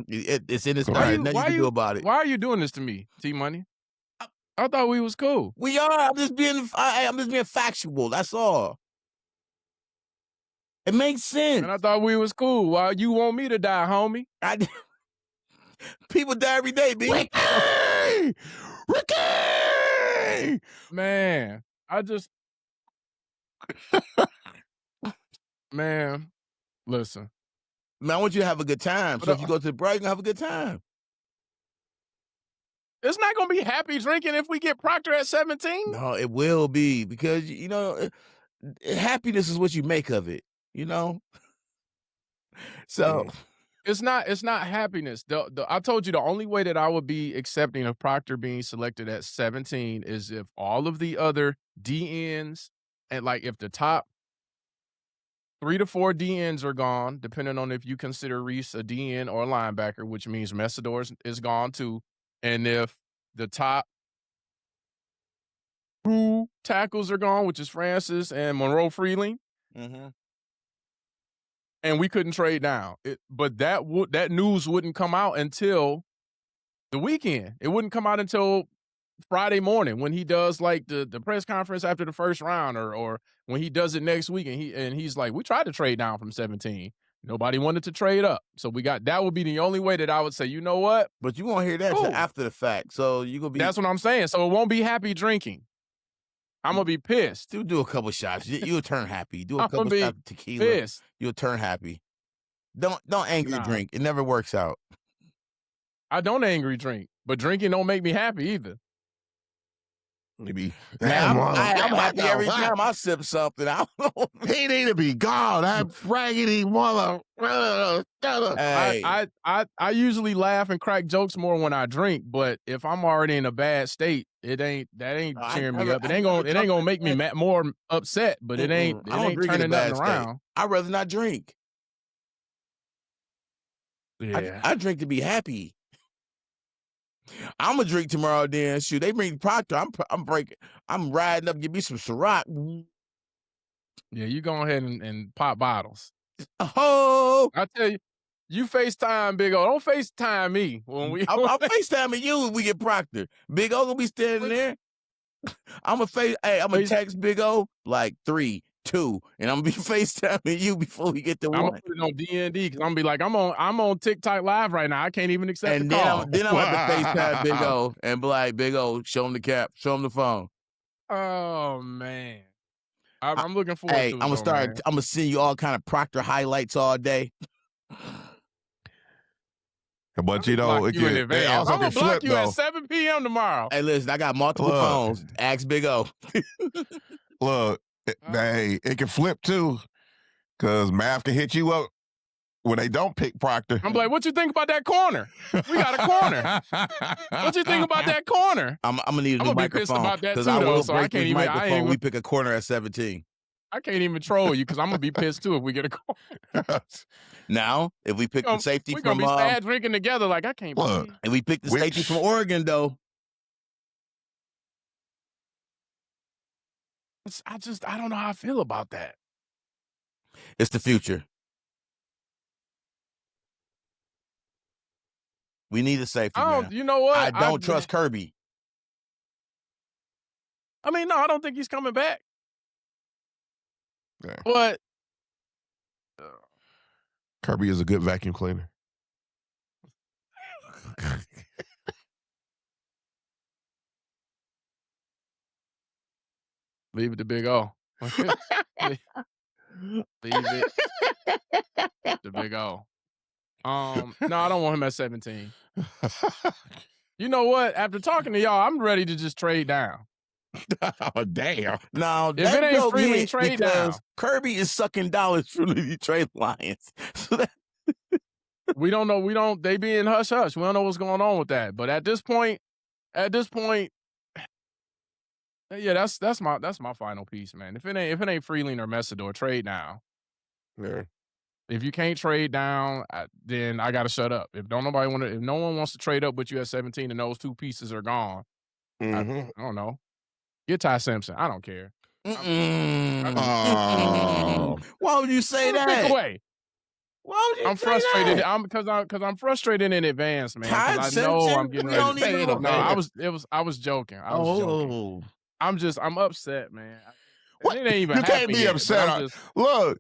It's in the stars. Nothing you can do about it. Why are you doing this to me, T Money? I thought we was cool. We are. I'm just being factual. That's all. It makes sense. And I thought we was cool. Why you want me to die, homie? People die every day, B. Ricky! Man, I just man, listen. Man, I want you to have a good time. So if you go to the bar, you're gonna have a good time. It's not gonna be happy drinking if we get Proctor at 17. No, it will be because happiness is what you make of it. So it's not happiness. I told you the only way that I would be accepting of Proctor being selected at 17 is if all of the other DNs and like if the top 3 to 4 DNs are gone, depending on if you consider Reese a DN or a linebacker, which means Messidor is gone too. And if the top 2 tackles are gone, which is Francis and Monroe Freeling, and we couldn't trade down. But that news wouldn't come out until the weekend. It wouldn't come out until Friday morning when he does like the press conference after the first round, or when he does it next week, and he's like, we tried to trade down from 17. Nobody wanted to trade up. So that would be the only way that I would say, you know what? But you won't hear that till after the fact. So you're gonna be. That's what I'm saying. So it won't be happy drinking. I'm gonna be pissed. Do a couple shots. You'll turn happy. Do a couple shots of tequila. Pissed. You'll turn happy. Don't angry drink. It never works out. I don't angry drink, but drinking don't make me happy either. Maybe. Man, I'm happy every time I sip something. I don't know. He need to be gone. That raggedy mother. Hey. I usually laugh and crack jokes more when I drink, but if I'm already in a bad state, that ain't cheering me up. It ain't gonna make me more upset, but it ain't turning nothing around. I'd rather not drink. Yeah. I drink to be happy. I'm gonna drink tomorrow. Then shoot, they bring Proctor. I'm riding up. Give me some Ciroc. Yeah, you go ahead and pop bottles. Oh, I tell you, you FaceTime Big O. Don't FaceTime me when we. I'm FaceTiming you when we get Proctor. Big O gonna be standing there. I'm gonna text Big O like 3, 2, and I'm gonna be FaceTiming you before we get to I'm gonna 1. put it on DND because I'm gonna be like, I'm on TikTok live right now. I can't even accept the And call. then I'm have to FaceTime Big O and be like, Big O, show him the cap, show him the phone. Oh man, I, I'm looking forward hey, to it though, man. I'm gonna send you all kind of Proctor highlights all day. But I'm block you in they advance. also I'm can gonna block flip you though. at 7 p.m. tomorrow. Hey, listen, I got multiple Look. phones. Ask Big O. Look, it can flip too, because Math can hit you up when they don't pick Proctor. I'm like, what you think about that corner? We got a corner. What you think about that corner? I'm gonna need a new I'm gonna be pissed microphone about that because too, I though. will So I break can't this even. microphone. We pick a corner at 17. I can't even troll you because I'm gonna be pissed too if we get a corner. Now, if we pick the safety we're from gonna be sad drinking together. Like I can't. Look, and we pick the safety from Oregon, though. I don't know how I feel about that. It's the future. We need a safety. Man. You know what? I don't trust Kirby. I mean, no, I don't think he's coming back. Yeah. But Kirby is a good vacuum cleaner. leave it to Big O. leave it to Big O. No, I don't want him at 17. You know what? After talking to y'all, I'm ready to just trade down. Oh, damn. No, if it ain't Freeling, trade down. Kirby is sucking dollars from the Detroit Lions. We don't know. They being hush hush. We don't know what's going on with that. But at this point, yeah, that's my final piece, man. If it ain't Freeling or Messidor, trade down. Yeah. If you can't trade down, then I gotta shut up. If no one wants to trade up with you at 17 and those two pieces are gone, I don't know. Get Ty Simpson. I don't care. Why would you say that? Pick away. Why would you I'm say frustrated. that? Because I'm frustrated in advance, man. Ty Because I know Simpson? I'm getting We ready. don't even No, I was joking. I was joking. Oh. I'm upset, man. What? It ain't even You can't be yet, upset. Look,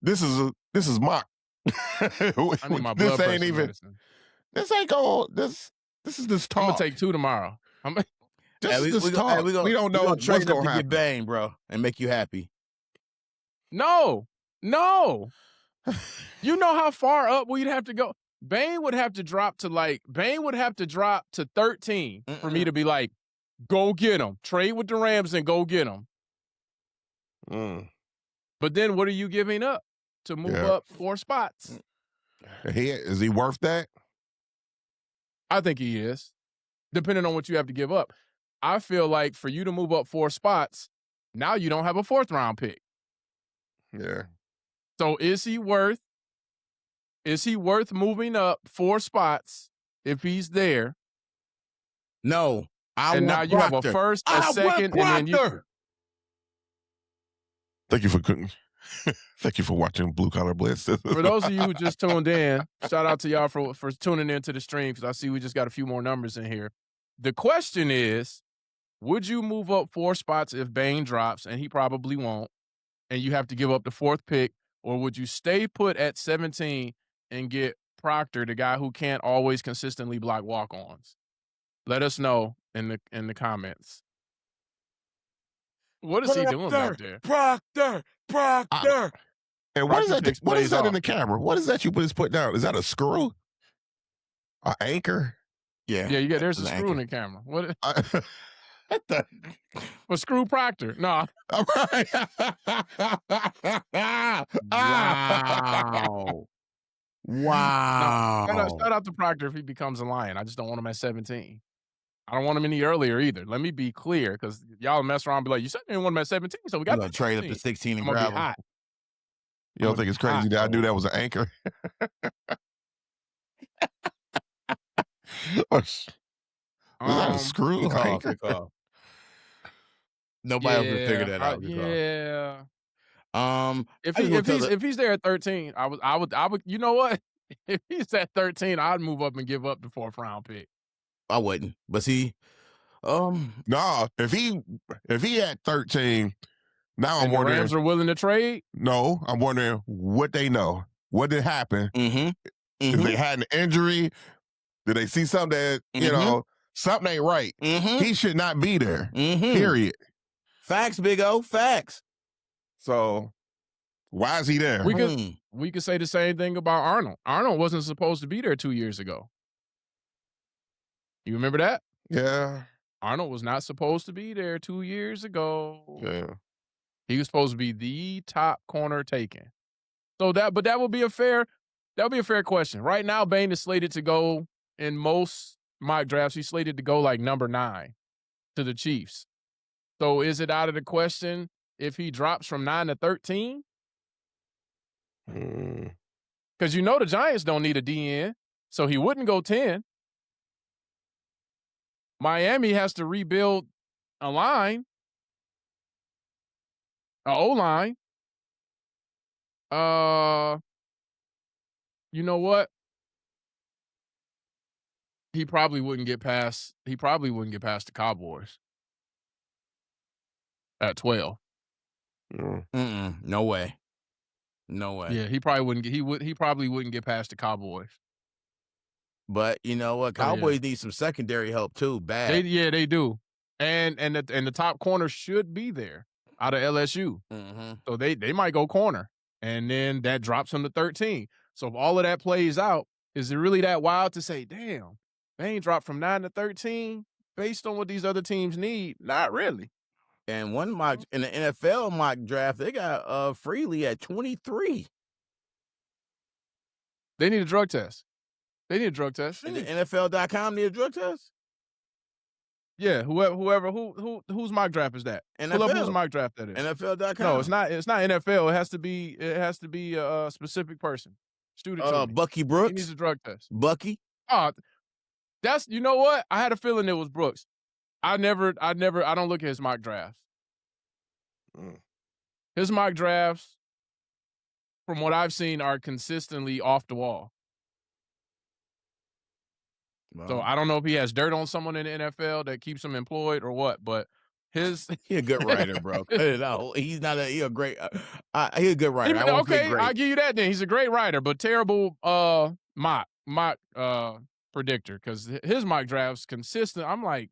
this is mock. I need my blood pressure medicine. This ain't going. This is this talk. I'm gonna take 2 tomorrow. This talk. We don't know what's gonna happen. Get bang, bro, and make you happy. No. You know how far up we'd have to go. Bane would have to drop to 13 for me to be like, go get him. Trade with the Rams and go get him. But then what are you giving up to move up 4 spots? Is he worth that? I think he is, depending on what you have to give up. I feel like for you to move up 4 spots, now you don't have a 4th round pick. Yeah. So is he worth moving up 4 spots if he's there? No. Now you have a first, a second, and then you. Thank you for watching Blue Collar Blitz. For those of you who just tuned in, shout out to y'all for tuning into the stream because I see we just got a few more numbers in here. The question is, would you move up 4 spots if Bane drops, and he probably won't, and you have to give up the 4th pick, or would you stay put at 17 and get Proctor, the guy who can't always consistently block walk-ons? Let us know in the comments. What is he doing back there? Proctor. And what is that? What is that in the camera? What is that you just put down? Is that a screw? An anchor? Yeah. Yeah, there's a screw in the camera. What the? Well, screw Proctor. No. Wow. Wow. No, shout out to Proctor if he becomes a Lion. I just don't want him at 17. I don't want him any earlier either. Let me be clear, because y'all mess around and be like, you said you didn't want him at 17, so we got to trade up to 16 and grab grab him. him. You don't think it's crazy that I knew that was an anchor? Was that a Um, screw? Good call. Like, Good call. Nobody else would figure yeah, that out. Good call. yeah. If I he just want if to tell he's the if he's there at 13, I would. You know what? If he's at 13, I'd move up and give up the fourth round pick. I wouldn't, but see, nah, if he had 13, now I'm And the wondering, Rams are willing to trade. no, I'm wondering what they know. What did happen? mm-hmm, If mm-hmm, they had an injury, did they see something that, mm-hmm, something ain't right? mm-hmm, He should not be there. mm-hmm. Period. Facts, Big O. Facts. So why is he there? We could Mm. we could say the same thing about Arnold. Arnold wasn't supposed to be there 2 years ago. You remember that? Yeah. Arnold was not supposed to be there 2 years ago. Yeah. He was supposed to be the top corner taken. But that would be a fair question. Right now, Bain is slated to go in most mock drafts. He's slated to go like number 9 to the Chiefs. So is it out of the question if he drops from 9 to 13? Mm. Because the Giants don't need a DN, so he wouldn't go 10. Miami has to rebuild a line, a O line. Uh, you know what? He probably wouldn't get past the Cowboys at 12. Mm. Mm-mm. No way. No way. Yeah, he probably wouldn't get past the Cowboys. But you know what? So yeah. Cowboys need some secondary help too. They Bad. yeah, they do. And the top corner should be there out of LSU. Mm-hmm. So they might go corner. And then that drops them to 13. So if all of that plays out, is it really that wild to say, damn, they ain't dropped from 9 to 13 based on what these other teams need? Not really. And one mock in the NFL mock draft, they got Freely at 23. They need a drug test. They need a drug test. And the NFL.com need a drug test? Yeah, whose mock draft is that? Pull up whose NFL. mock draft that is. NFL.com. No, it's not NFL. It has to be a specific person. Shoot it to me. Bucky He Brooks. needs a drug test. Bucky. Oh, you know what? I had a feeling it was Brooks. I don't look at his mock drafts. Mm. His mock drafts, from what I've seen, are consistently off the wall. Well, So I don't know if he has dirt on someone in the NFL that keeps him employed or what, but he's he a good writer, bro. No, he's not he a great he a good writer. I won't say okay, great. I'll give you that then. He's a great writer, but terrible mock predictor because his mock drafts consistent. I'm like,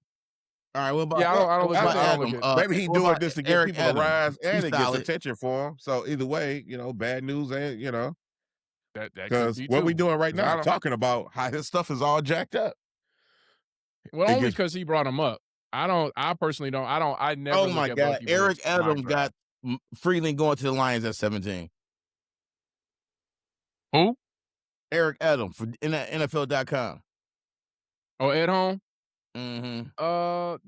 All right, what about yeah, I don't look at I don't look at Maybe he's what doing about this to get Eric people Adams? to rise, and He's it gets solid. attention for him. So either way, bad news, and that could because be what too. we doing right 'Cause I now, don't- talking about how his stuff is all jacked up. Well, It only gets- because he brought him up. I personally don't. I never Oh look my at God, Bucky Eric Brooks' mock Adams draft. got Freeland going to the Lions at 17. Who? Eric Adams for NFL.com. Oh, Ed Home. Mm-hmm.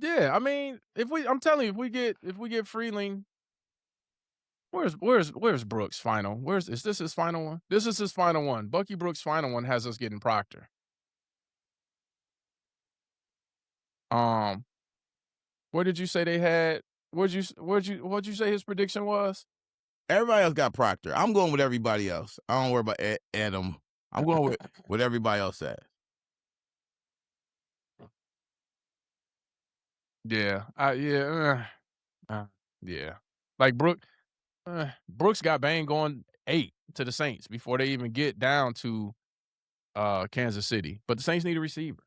Yeah. I mean, I'm telling you, if we get Freeling, where's Brooks' final? Is this his final one? This is his final one. Bucky Brooks' final one has us getting Proctor. What did you say they had? What'd you say his prediction was? Everybody else got Proctor. I'm going with everybody else. I don't worry about Adam. I'm going with what everybody else says. Yeah. Yeah. Like Brooks got Bane going 8 to the Saints before they even get down to Kansas City. But the Saints need a receiver.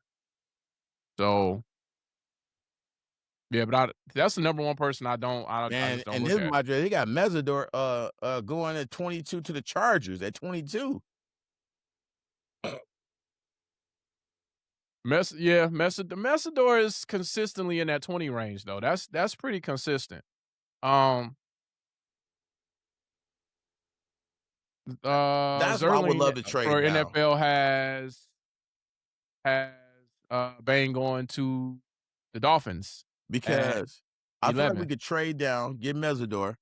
So yeah, but that's the number one person I just don't And look this at. my they got Mesidor going at 22 to the Chargers at 22. Messidor is consistently in that 20 range though. That's pretty consistent. That's why I would Zerling love to trade for now. NFL has Bane going to the Dolphins Because I feel like 11. we could trade down, get Mesidor,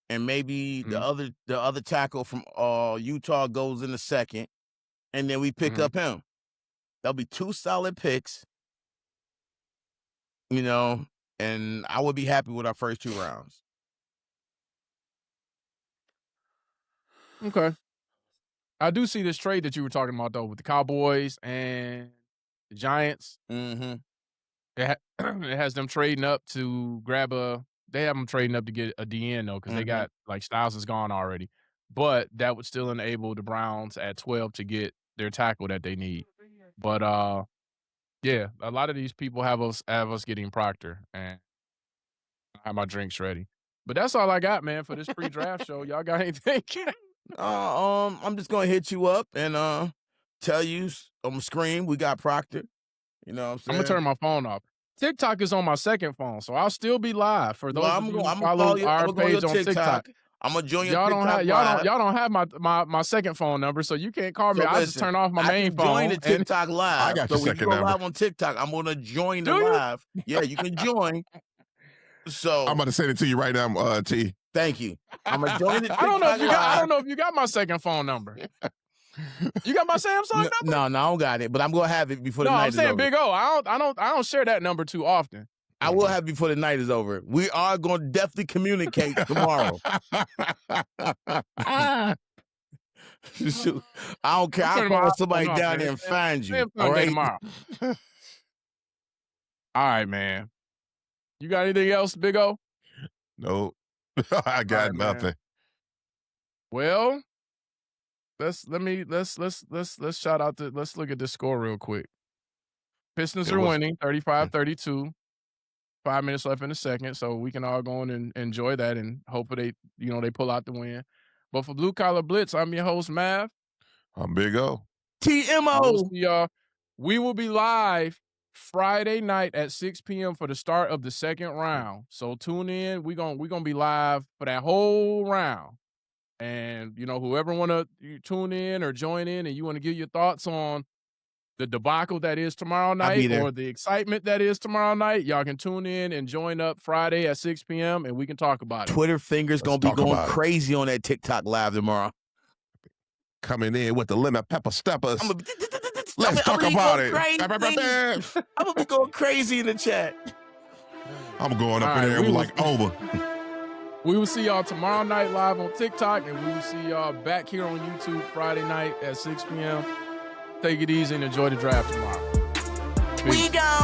and maybe Mhm. the other tackle from Utah goes in the second, and then we pick Mhm. up him. There'll be 2 solid picks, you know, and I would be happy with our first 2 rounds. Okay. I do see this trade that you were talking about though with the Cowboys and the Giants. Mhm. It has them trading up to grab a. They have them trading up to get a DN though because they Mhm. got like Styles is gone already, but that would still enable the Browns at 12 to get their tackle that they need. But yeah, a lot of these people have us getting Proctor, and I have my drinks ready. But that's all I got, man, for this pre-draft show. Y'all got anything? I'm just gonna hit you up and tell you on the screen we got Proctor. You know what I'm I'm gonna saying? turn my phone off. TikTok is on my second phone, so I'll still be live for Well, those of you who I'm gonna call follow you. I'm our gonna go on your page on TikTok. TikTok. I'm gonna join your Y'all don't TikTok have live. y'all don't have my second phone number, so you can't call me. So I just listen, turn off my I main can join phone the and TikTok I live. got So your when you second go number. live on TikTok, I'm gonna join the do you? live. Yeah, you can join. I'm So about to send it to you right now, T. thank you. I'm gonna join the I don't know if TikTok you got I live. don't know if you got my second phone number. You got my Samsung No, number? no, I don't got it, but I'm gonna have it before the No, I'm night is saying over. Big O. I don't share that number too often. I will have it before the night is over. We are going to definitely communicate tomorrow. Shoot, I don't care. I'm I'll turning my call iPhone somebody off, down man. there It's and find you. All Samsung day right. tomorrow. All right, man. You got anything else, Big O? Nope. I All got right, man. nothing. Well, let's shout out let's look at this score real quick. Pistons It are was winning 35-32. 5 minutes left in the second, so we can all go in and enjoy that and hopefully they pull out the win. But for Blue Collar Blitz, I'm your host, Mav. I'm Big O. I will TMO. see y'all. We will be live Friday night at 6 p.m. for the start of the second round. So tune in. We're gonna be live for that whole round. And whoever wanna tune in or join in and you want to give your thoughts on the debacle that is tomorrow I'll be night there. or the excitement that is tomorrow night, y'all can tune in and join up Friday at 6 p.m. and we can talk about it. Twitter fingers Let's going to be talk going about it. crazy on that TikTok live tomorrow. Coming in with the lemon pepper steppers. I'm Let's talk about it. I'm going to be going crazy in the chat. I'm going up All in right, there we like over. We will see y'all tomorrow night live on TikTok, and we will see y'all back here on YouTube Friday night at 6 p.m. Take it easy and enjoy the draft tomorrow. Peace. We got